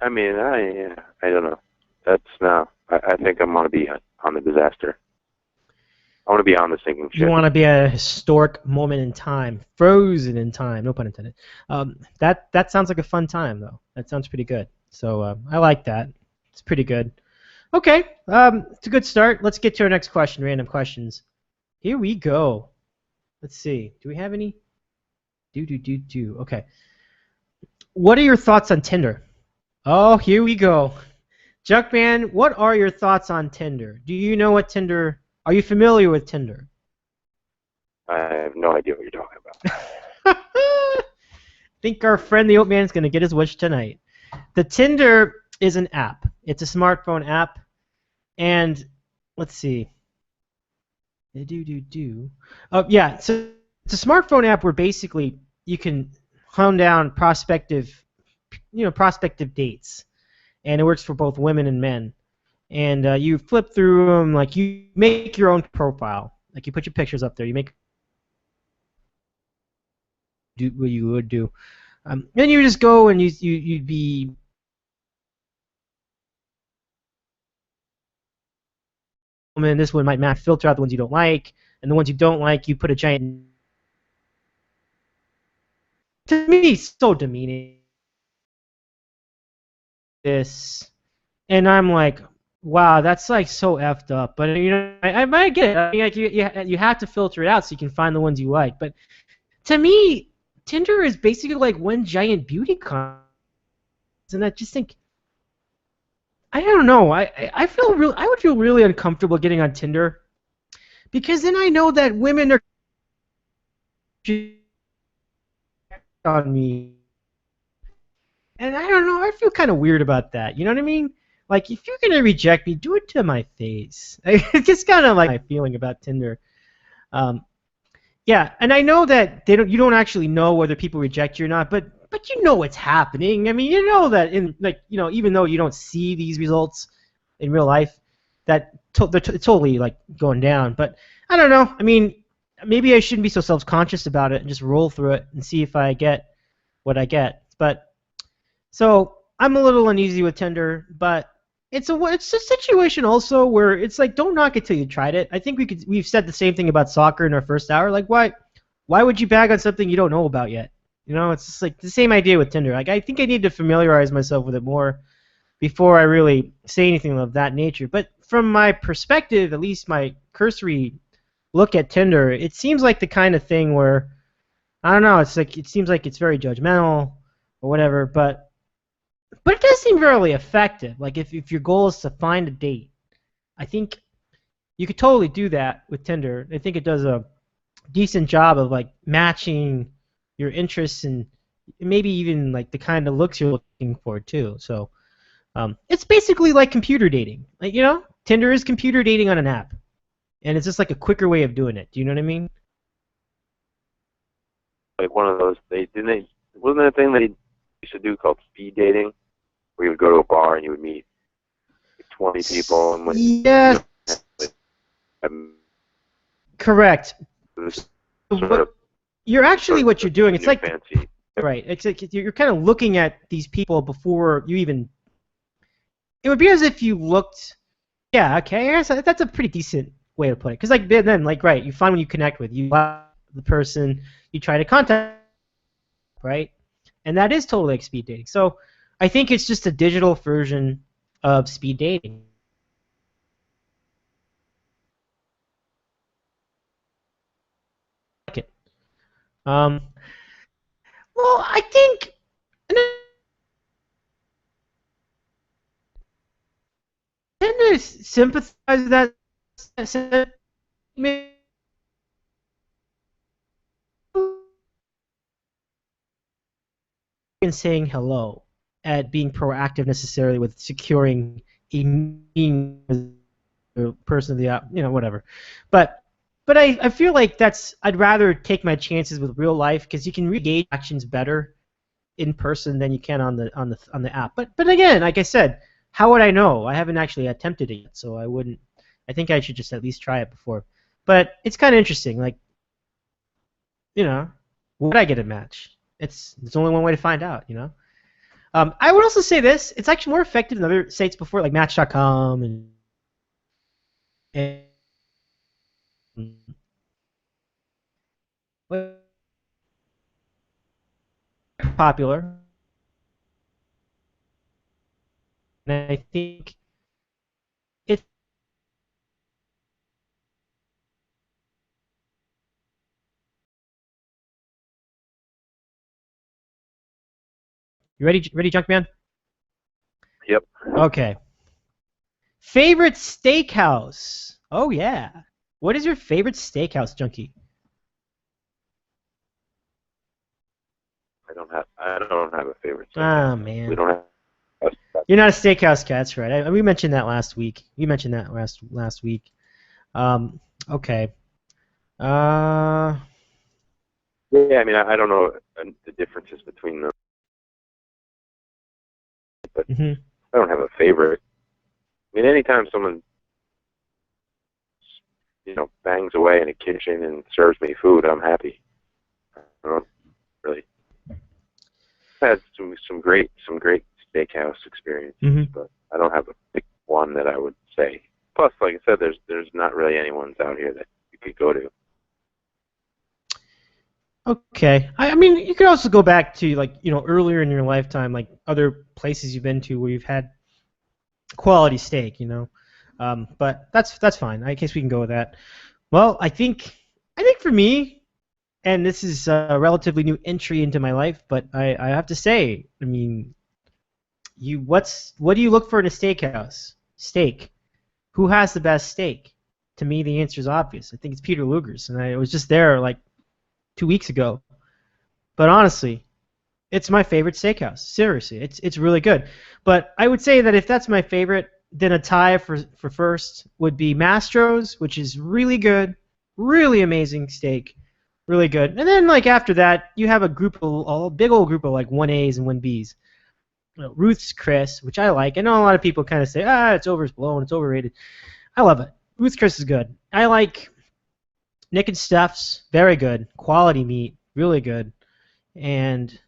I mean, I don't know. That's no. I think I'm gonna be on the disaster. I want to be on the sinking ship. You want to be a historic moment in time, frozen in time. No pun intended. That sounds like a fun time, though. That sounds pretty good. So I like that. It's pretty good. Okay, it's a good start. Let's get to our next question. Random questions. Here we go. Let's see. Do we have any? Do. Okay. What are your thoughts on Tinder? Oh, here we go. Junkman, what are your thoughts on Tinder? Do you know what Tinder? Are you familiar with Tinder? I have no idea what you're talking about. I think our friend the Oatman is going to get his wish tonight. The Tinder is an app. It's a smartphone app. And let's see. Yeah, so it's a smartphone app where basically you can hunt down prospective dates. And it works for both women and men. And you flip through them, like you make your own profile. Like you put your pictures up there. You do what you would do. Then you just go and you'd be woman. This one might match. Filter out the ones you don't like, and the ones you don't like, you put a giant. To me, it's so demeaning. This, and I'm like, wow, that's like so effed up. But you know, I might get it. I mean, like you have to filter it out so you can find the ones you like. But to me, Tinder is basically like one giant beauty contest, and I just think, I don't know. I would feel really uncomfortable getting on Tinder, because then I know that women are on me, and I don't know. I feel kind of weird about that. You know what I mean? Like, if you're gonna reject me, do it to my face. It's just kind of like my feeling about Tinder. Yeah, and I know that you don't actually know whether people reject you or not, but you know what's happening. I mean, you know that even though you don't see these results in real life, that they're totally like going down. But I don't know. I mean, maybe I shouldn't be so self-conscious about it and just roll through it and see if I get what I get. But so I'm a little uneasy with Tinder, but it's a situation also where it's like, don't knock it till you tried it. I think we've said the same thing about soccer in our first hour. Like, why would you bag on something you don't know about yet? You know, it's just like the same idea with Tinder. Like, I think I need to familiarize myself with it more before I really say anything of that nature. But from my perspective, at least my cursory look at Tinder, it seems like the kind of thing where, I don't know, it seems like it's very judgmental or whatever, but it does seem really effective. Like, if your goal is to find a date, I think you could totally do that with Tinder. I think it does a decent job of like matching your interests and maybe even like the kind of looks you're looking for too. So it's basically like computer dating. Like, you know, Tinder is computer dating on an app, and it's just like a quicker way of doing it. Do you know what I mean? Like one of those, wasn't there a thing that he used to do called speed dating, where you would go to a bar and you would meet 20 people and yes. Correct. You're actually what you're doing. It's like fancy. Right. It's like you're kind of looking at these people before you even. It would be as if you looked. Yeah. Okay. That's a pretty decent way to put it. Because like then right, you find when you connect with the person you try to contact, right, and that is totally like speed dating. So I think it's just a digital version of speed dating. Well, I think I tend to sympathize with that sentiment. And saying hello at being proactive necessarily with securing a meeting with the person of the app, you know, whatever. But I feel like I'd rather take my chances with real life, because you can re-gauge actions better in person than you can on the app. But again, like I said, how would I know? I haven't actually attempted it yet, so I wouldn't. I think I should just at least try it before. But it's kind of interesting. Like, you know, would I get a match? It's only one way to find out, you know. I would also say this: it's actually more effective than other sites before, like Match.com and popular. And I think it's you ready? Ready, Junkman? Yep. Okay. Favorite steakhouse? Oh yeah. What is your favorite steakhouse, Junkie? I don't have a favorite. Oh man. We don't have. You're not a steakhouse cat, that's right. We mentioned that last week. We mentioned that last week. Okay. Yeah, I mean, I don't know the differences between them, but I don't have a favorite. I mean, anytime someone, bangs away in a kitchen and serves me food, I'm happy. I don't really. I've had some great steakhouse experiences, but I don't have a big one that I would say. Plus, like I said, there's not really any ones out here that you could go to. Okay. I mean, you could also go back to earlier in your lifetime, like other places you've been to where you've had quality steak, But that's fine. I guess we can go with that. Well, I think for me, and this is a relatively new entry into my life, but I have to say, I mean, what do you look for in a steakhouse? Steak. Who has the best steak? To me, the answer is obvious. I think it's Peter Luger's, and I was just there like 2 weeks ago. But honestly, it's my favorite steakhouse. Seriously, it's really good. But I would say that if that's my favorite, then a tie for first would be Mastro's, which is really good, really amazing steak, really good. And then after that, you have a big old group of 1As and 1Bs. Ruth's Chris, which I like. I know a lot of people kind of say, it's overblown, it's overrated. I love it. Ruth's Chris is good. I like Nick and Steph's, very good. Quality meat, really good. And,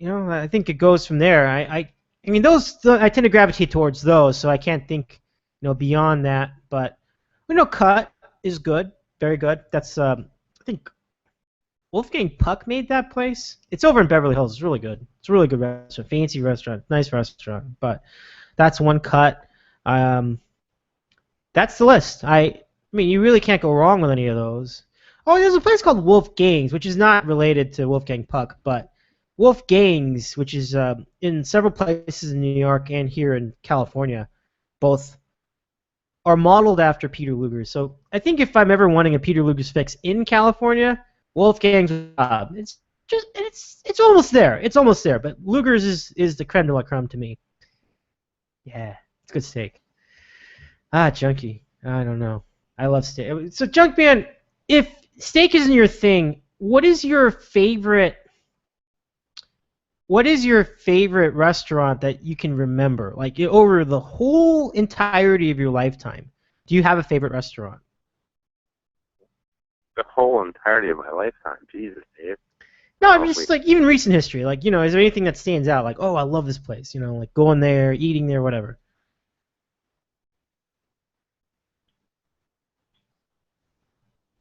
I think it goes from there. I mean, I tend to gravitate towards those, so I can't think, beyond that. But, Cut is good, very good. That's, I think, Wolfgang Puck made that place. It's over in Beverly Hills. It's really good. It's a really good restaurant, fancy restaurant, nice restaurant. But that's one Cut. That's the list. I mean, you really can't go wrong with any of those. Oh, there's a place called Wolfgang's, which is not related to Wolfgang Puck, but Wolfgang's, which is in several places in New York and here in California, both are modeled after Peter Luger's. So I think if I'm ever wanting a Peter Luger's fix in California, Wolfgang's it's almost there. It's almost there, but Luger's is the creme de la creme to me. Yeah, it's good steak. Junkie. I don't know. I love steak. So, Junkman, if steak isn't your thing, what is your favorite restaurant that you can remember, over the whole entirety of your lifetime? Do you have a favorite restaurant? The whole entirety of my lifetime, Jesus, Dave. No, I'm just even recent history. Is there anything that stands out? I love this place. Going there, eating there, whatever.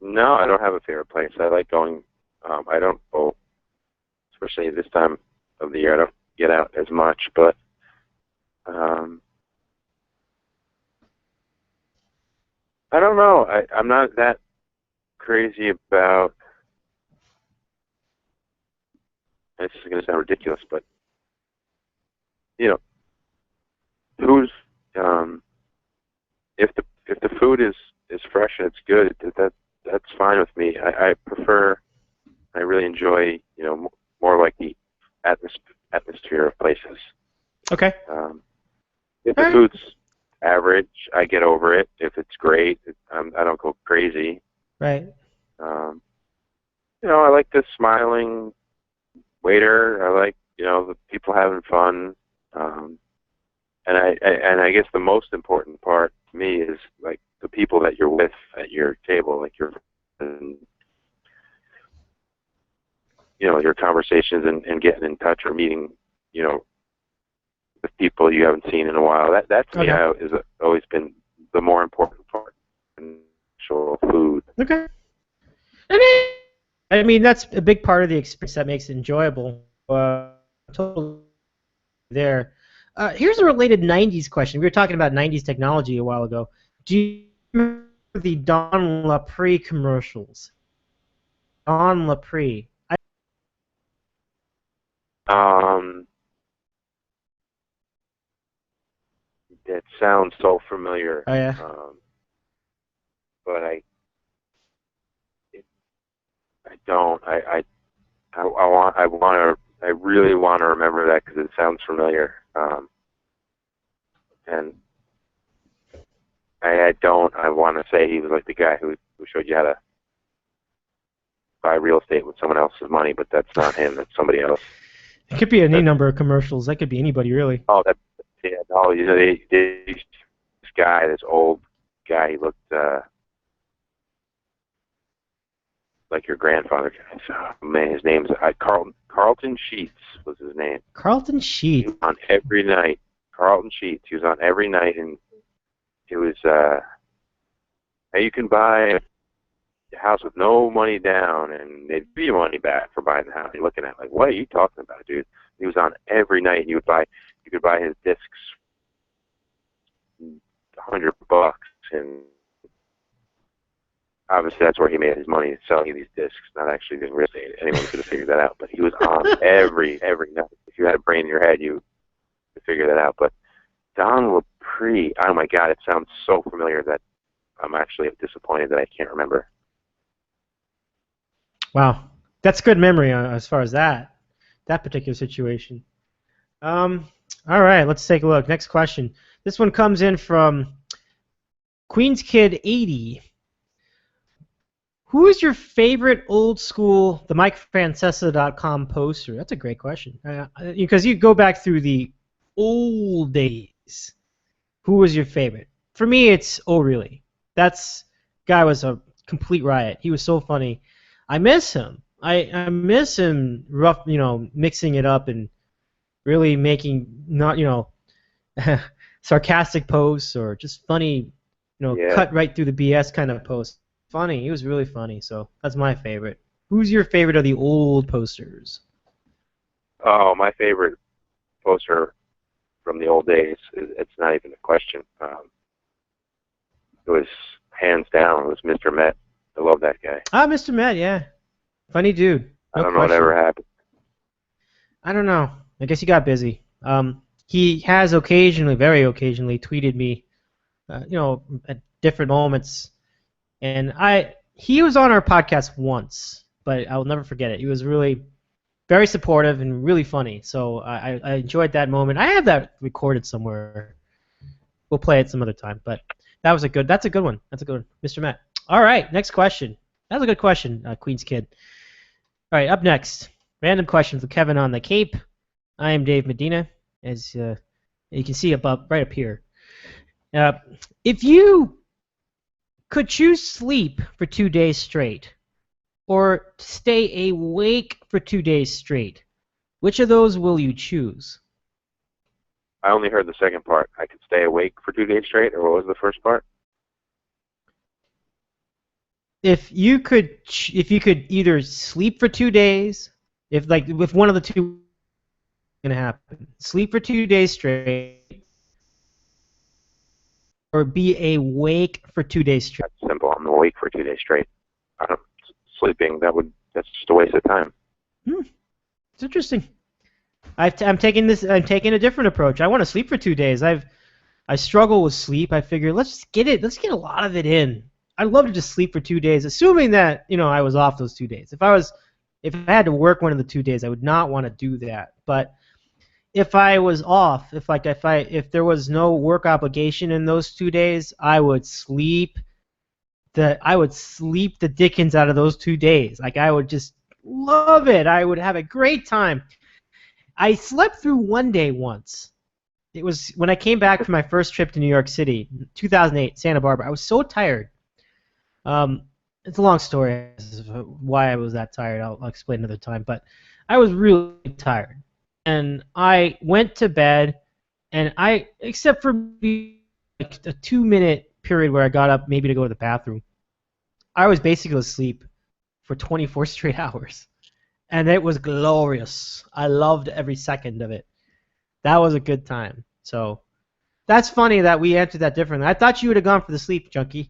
No, I don't have a favorite place. I like going. I don't go, especially this time of the year. I don't get out as much, but I don't know. I'm not that crazy about. This is going to sound ridiculous, but who's if the food is fresh and it's good, that's fine with me. I really enjoy, more like the atmosphere of places. Okay. If the food's average, I get over it. If it's great, I don't go crazy. Right. I like the smiling waiter. I like, the people having fun. And I guess the most important part to me is the people that you're with at your table, your conversations and getting in touch or meeting, you know, with people you haven't seen in a while. That to me has always been the more important part than actual food. Okay. I mean, that's a big part of the experience that makes it enjoyable. Totally there. Here's a related 90s question. We were talking about 90s technology a while ago. Do you remember the Don Lapre commercials? Don Lapre. It sounds so familiar. Oh, yeah? But I don't. I really want to remember that because it sounds familiar. And I don't. I want to say he was like the guy who showed you how to buy real estate with someone else's money, but that's not him. That's somebody else. It could be any number of commercials. That could be anybody, really. Oh, yeah. No, you know, this guy, this old guy, he looked like your grandfather. So, man, his name's Carlton Sheets was his name. Carlton Sheets. He was on every night. Carlton Sheets. He was on every night, and it was hey, you can buy a house with no money down, and they'd give you money back for buying the house. You're looking at like, what are you talking about, dude? He was on every night, and you could buy his discs $100, and obviously that's where he made his money, selling you these discs, not actually doing real estate. Anyone could have figured that out, but he was on every night. If you had a brain in your head, you could figure that out. But Don Lapre, oh my God, it sounds so familiar that I'm actually disappointed that I can't remember. Wow, that's good memory as far as that particular situation. All right, let's take a look. Next question. This one comes in from Queen's Kid 80. Who is your favorite old school, the MikeFrancesa.com poster? That's a great question. Because you go back through the old days. Who was your favorite? For me, it's O'Reilly. Guy was a complete riot. He was so funny. I miss him. I miss him rough, mixing it up and really making not, sarcastic posts or just funny, cut right through the BS kind of posts. Funny. He was really funny, so that's my favorite. Who's your favorite of the old posters? Oh, my favorite poster from the old days, it's not even a question. It was hands down, it was Mr. Met. I love that guy. Ah, Mr. Met, yeah. Funny dude. I don't know whatever happened. I don't know. I guess he got busy. He has occasionally, very occasionally, tweeted me, at different moments. And he was on our podcast once, but I'll never forget it. He was really very supportive and really funny. So I enjoyed that moment. I have that recorded somewhere. We'll play it some other time. But that's a good one. That's a good one. Mr. Matt. All right, next question. That's a good question, Queen's Kid. All right, up next, random questions with Kevin on the Cape. I am Dave Medina, as you can see right up here. If you could choose sleep for 2 days straight or stay awake for 2 days straight, which of those will you choose? I only heard the second part. I could stay awake for 2 days straight, or what was the first part? If you could either sleep for 2 days, if one of the two going to happen, sleep for 2 days straight, or be awake for 2 days straight. That's simple. I'm awake for 2 days straight. Sleeping, that's just a waste of time. It's interesting. I'm taking a different approach. I want to sleep for 2 days. I struggle with sleep. I figure let's get a lot of it in. I'd love to just sleep for 2 days, assuming that I was off those 2 days. If I had to work one of the 2 days, I would not want to do that. But if I was off, if there was no work obligation in those 2 days, I would sleep the dickens out of those 2 days. Like, I would just love it. I would have a great time. I slept through 1 day once. It was when I came back from my first trip to New York City, 2008, Santa Barbara. I was so tired. It's a long story why I was that tired. I'll explain another time. But I was really tired. and I went to bed, and except for like a 2-minute period where I got up maybe to go to the bathroom, I was basically asleep for 24 straight hours. And it was glorious. I loved every second of it. That was a good time. So that's funny that we answered that differently. I thought you would have gone for the sleep, Junkie.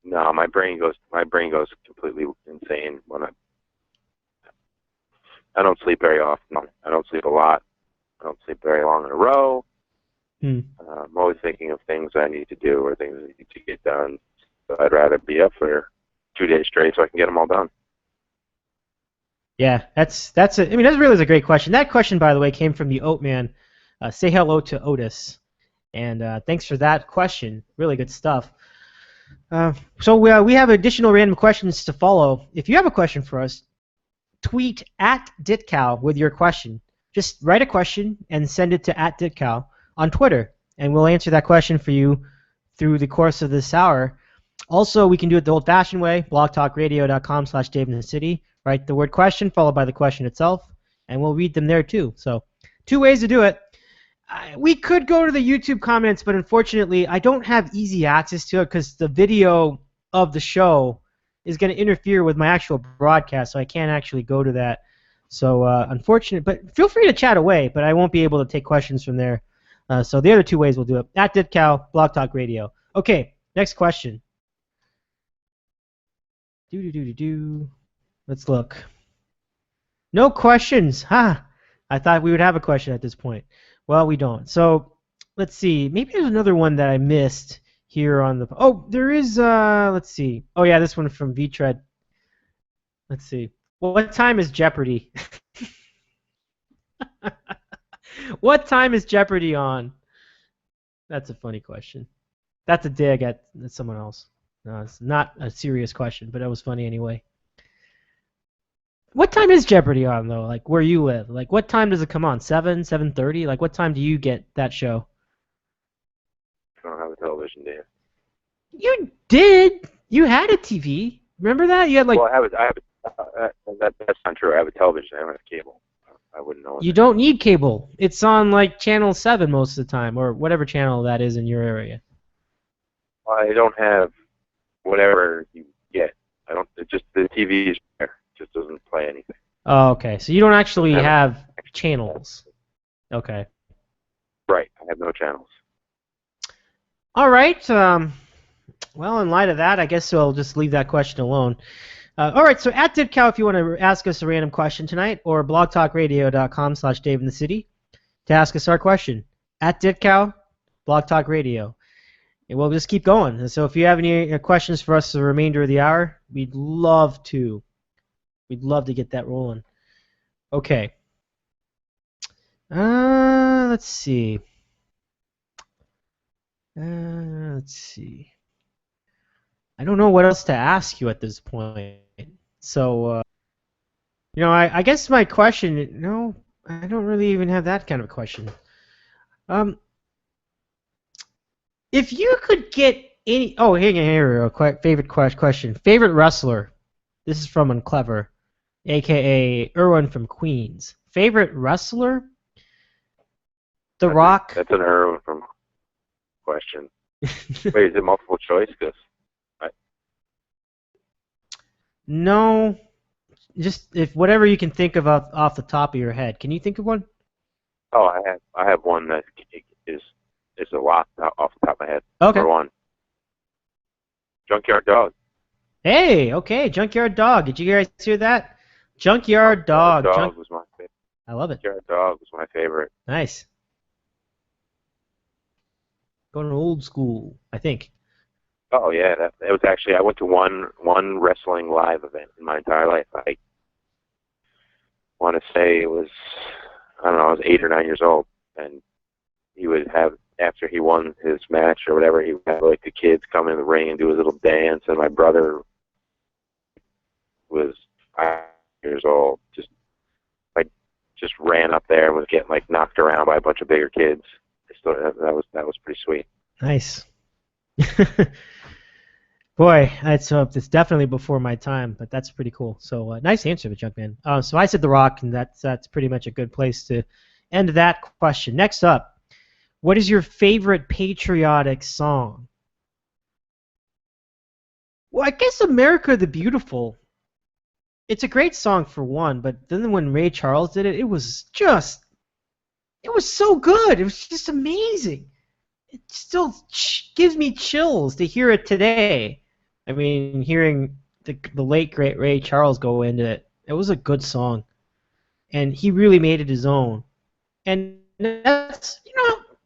No, my brain goes completely insane when I don't sleep very often. I don't sleep a lot. I don't sleep very long in a row. I'm always thinking of things I need to do or things I need to get done. So I'd rather be up for 2 days straight so I can get them all done. Yeah, that's it. I mean, that really is a great question. That question, by the way, came from the Oat Man. Say hello to Otis. And thanks for that question. Really good stuff. So we have additional random questions to follow. If you have a question for us, tweet @ditcow with your question. Just write a question and send it to @ditcow on Twitter, and we'll answer that question for you through the course of this hour. Also, we can do it the old-fashioned way, blogtalkradio.com/DaveInTheCity. Write the word question followed by the question itself, and we'll read them there too. So 2 ways to do it. We could go to the YouTube comments, but unfortunately, I don't have easy access to it because the video of the show is going to interfere with my actual broadcast, so I can't actually go to that. So unfortunate, but feel free to chat away, but I won't be able to take questions from there. So the other 2 ways we'll do it. @DitCow, Blog Talk Radio. Okay, next question. Let's look. No questions. I thought we would have a question at this point. Well, we don't. So let's see. Maybe there's another one that I missed here on the... Oh, there is... let's see. Oh, yeah, this one from VTread. Let's see. Well, what time is Jeopardy? What time is Jeopardy on? That's a funny question. That's a dig at someone else. No, it's not a serious question, but it was funny anyway. What time is Jeopardy on, though? Like, where you live? Like, what time does it come on? 7:30? Like, what time do you get that show? I don't have a television, do you? You did! You had a TV. Remember that? You had, like... Well, that's not true. I have a television. I don't have cable. I wouldn't know. You don't need cable. It's on, like, Channel 7 most of the time, or whatever channel that is in your area. I don't have whatever you get. I don't... Just the TV is there. Just doesn't play anything. Oh, okay. So you don't actually have channels. Okay. Right. I have no channels. All right. Well, in light of that, I guess I'll just leave that question alone. All right. So @DitCow if you want to ask us a random question tonight, or blogtalkradio.com/DaveInTheCity to ask us our question. @DitCow, Blog Talk Radio. And we'll just keep going. And so if you have any questions for us the remainder of the hour, we'd love to. We'd love to get that rolling. Okay. Let's see. Let's see. I don't know what else to ask you at this point. So, I guess my question... No, I don't really even have that kind of a question. If you could get any... Oh, here, a favorite question. Favorite wrestler? This is from Unclever, a.k.a. Erwin from Queens. Favorite wrestler? The Rock. That's an Erwin from question. Wait, is it multiple choice? No. Just if whatever you can think of off the top of your head. Can you think of one? Oh, I have one that is a lot off the top of my head. Okay. Number 1. Junkyard Dog. Hey, okay, Junkyard Dog. Did you guys hear that? Junkyard Dog. Dog was my favorite. I love it. Junkyard Dog was my favorite. Nice. Going old school, I think. Oh yeah, that was actually, I went to one wrestling live event in my entire life. I want to say it was, I don't know, I was 8 or 9 years old, and he would have, after he won his match or whatever, he would have like the kids come in the ring and do his little dance, and my brother was 5 years old. I just ran up there and was getting like knocked around by a bunch of bigger kids. That was pretty sweet. Nice. Boy, it's definitely before my time, but that's pretty cool. So nice answer, the Junkman. So I said The Rock, and that's pretty much a good place to end that question. Next up, what is your favorite patriotic song? Well, I guess America the Beautiful. It's a great song for one, but then when Ray Charles did it, it was so good. It was just amazing. It still gives me chills to hear it today. I mean, hearing the late great Ray Charles go into it, it was a good song, and he really made it his own. And that's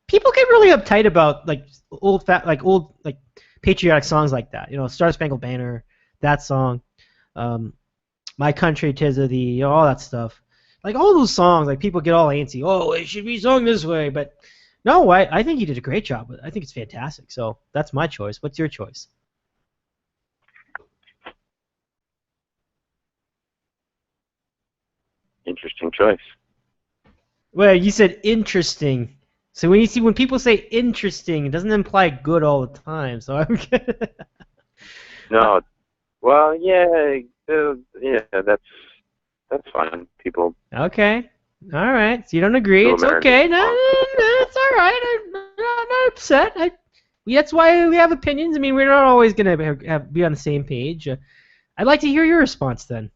people get really uptight about old patriotic songs like that. Star Spangled Banner, that song, My Country 'Tis of Thee, all that stuff. Like all those songs, like people get all antsy. Oh, it should be sung this way, but no, I think he did a great job with it. I think it's fantastic. So that's my choice. What's your choice? Interesting choice. Well, you said interesting. So when people say interesting, it doesn't imply good all the time. So I'm good. No, well, yeah, that's fine. People. Okay. All right. So you don't agree? It's okay. No, it's all right. I'm not upset. That's why we have opinions. I mean, we're not always going to be on the same page. I'd like to hear your response then.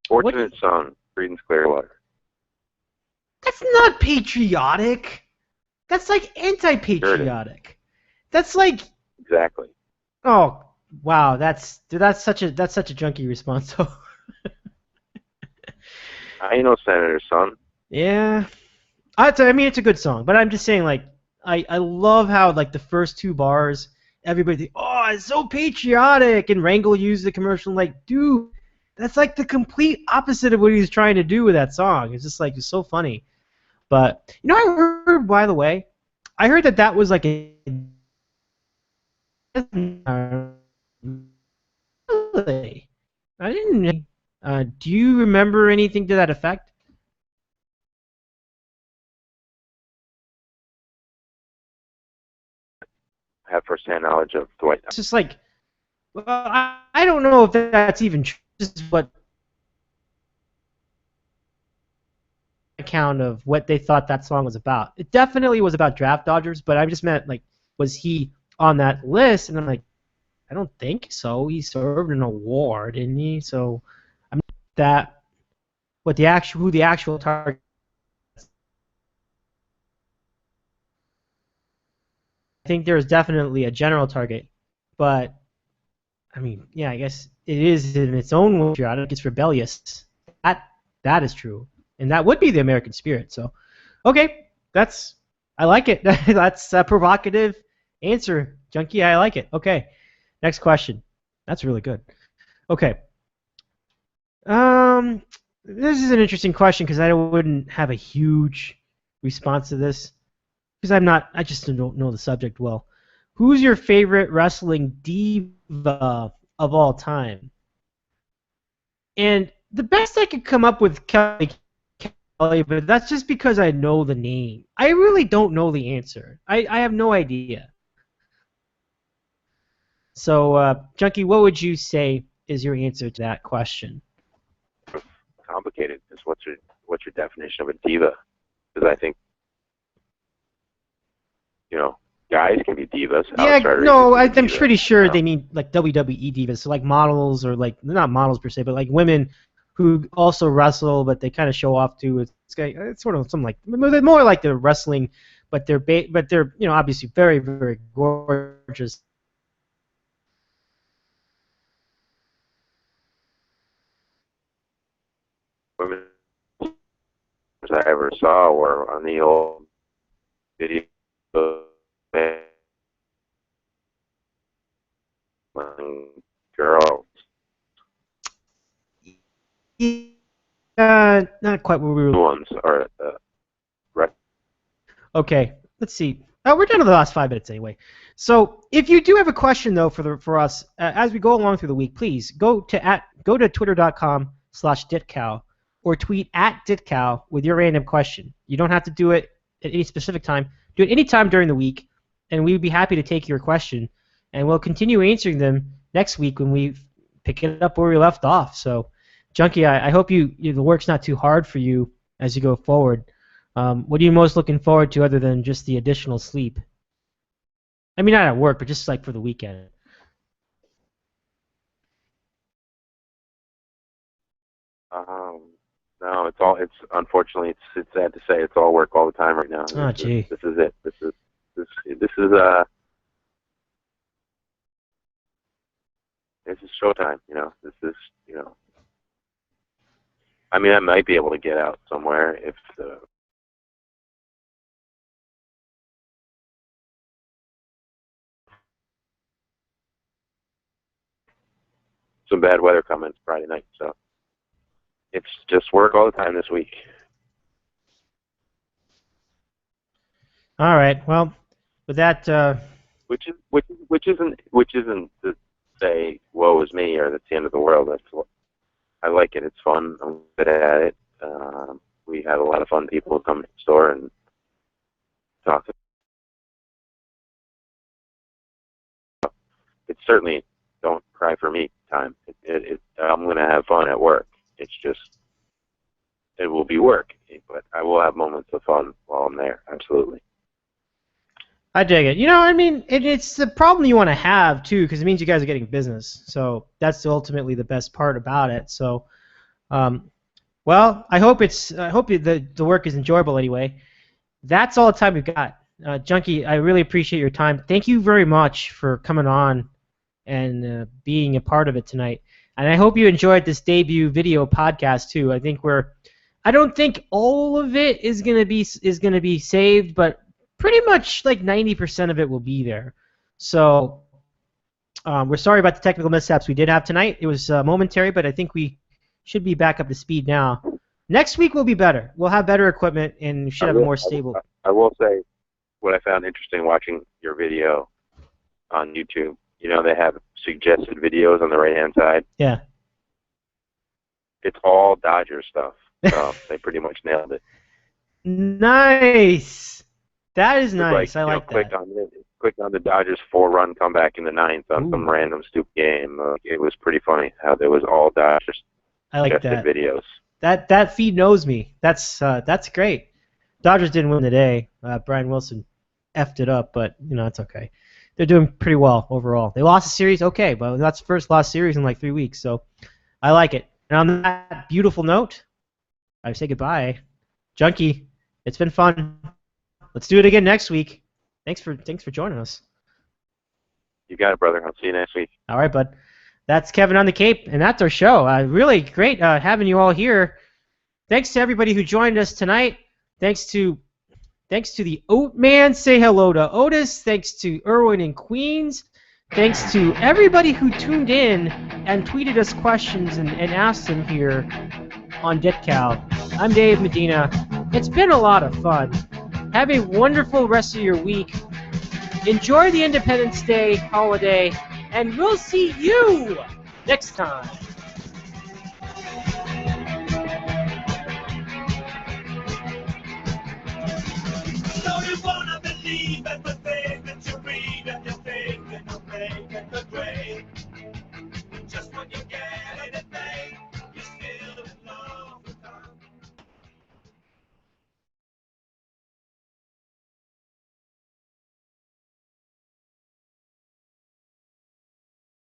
Fortunate Son, Creedence Clearwater. That's not patriotic. That's like anti-patriotic. Sure. That's like. Exactly. Oh wow, that's such a junky response. So. I ain't no senator's son. Yeah, I mean it's a good song, but I'm just saying I love how the first two bars everybody it's so patriotic, and Randle used the commercial dude, that's the complete opposite of what he was trying to do with that song. It's just it's so funny. But I heard, by the way, that was a really? I didn't. Do you remember anything to that effect? I have first-hand knowledge of Dwight. It's just well, I don't know if that's even true. This is what account of what they thought that song was about. It definitely was about draft dodgers, but I just meant was he on that list? And I'm I don't think so. He served in a war, didn't he? So I'm that who the actual target. I think there's definitely a general target, but I mean, yeah, I guess it is in its own way patriotic. It's rebellious. That is true, and that would be the American spirit. So, okay, I like it. That's a provocative answer, Junkie. I like it. Okay, next question. That's really good. Okay. This is an interesting question because I wouldn't have a huge response to this because I just don't know the subject well. Who's your favorite wrestling diva of all time? And the best I could come up with Kelly, but that's just because I know the name. I really don't know the answer. I have no idea. So, Junkie, what would you say is your answer to that question? Complicated. Just what's your definition of a diva? Because I think guys can be divas. Yeah, no, I'm pretty sure they mean WWE divas, so models or not models per se, but women who also wrestle, but they kind of show off too. It's sort of something more like the wrestling, but they're obviously very, very gorgeous. Women I ever saw were on the old video girls. Not quite what we were. Ones are Okay, let's see. We're down to the last 5 minutes anyway. So if you do have a question though for us as we go along through the week, please go to twitter.com/ditcow or tweet @ditcow with your random question. You don't have to do it at any specific time. Do it any time during the week, and we would be happy to take your question. and we'll continue answering them next week when we pick it up where we left off. So, Junkie, I hope the work's not too hard for you as you go forward. What are you most looking forward to other than just the additional sleep? I mean, not at work, but just like for the weekend. No, it's unfortunately it's sad to say it's all work all the time right now. Oh, gee. This is it. This is showtime. This is I mean, I might be able to get out somewhere if some bad weather coming Friday night. So it's just work all the time this week. All right. Well, with that, which isn't to say woe is me or that's the end of the world. I like it. It's fun. I'm good at it. We have a lot of fun people who come to the store and talk. It's certainly don't cry for me time. I'm going to have fun at work. It's just it will be work, but I will have moments of fun while I'm there. Absolutely. I dig it. I mean, it's the problem you want to have, too, because it means you guys are getting business. So that's ultimately the best part about it. So, well, I hope the work is enjoyable anyway. That's all the time we've got. Junkie, I really appreciate your time. Thank you very much for coming on and being a part of it tonight. And I hope you enjoyed this debut video podcast, too. I don't think all of it is gonna be saved, but pretty much like 90% of it will be there. So we're sorry about the technical mishaps we did have tonight. It was momentary, but I think we should be back up to speed now. Next week will be better. We'll have better equipment and we should have a more stable. I will say what I found interesting watching your video on YouTube. They have suggested videos on the right-hand side. Yeah. It's all Dodger stuff. So they pretty much nailed it. Nice. That is nice. I like that. Click on the Dodgers 4-run comeback in the 9th on some random stupid game. It was pretty funny how there was all Dodgers suggested videos. That feed knows me. That's great. Dodgers didn't win today. Brian Wilson effed it up, but it's okay. They're doing pretty well overall. They lost the series, okay, but that's the first lost series in like 3 weeks, so I like it. And on that beautiful note, I say goodbye. Junkie, it's been fun. Let's do it again next week. Thanks for joining us. You got it, brother. I'll see you next week. All right, bud. That's Kevin on the Cape, and that's our show. Really great having you all here. Thanks to everybody who joined us tonight. Thanks to the Oat Man. Say hello to Otis. Thanks to Irwin in Queens. Thanks to everybody who tuned in and tweeted us questions and asked them here on DitCal. I'm Dave Medina. It's been a lot of fun. Have a wonderful rest of your week. Enjoy the Independence Day holiday, and we'll see you next time. So you wanna believe everything that you read and you think and you make and you dream.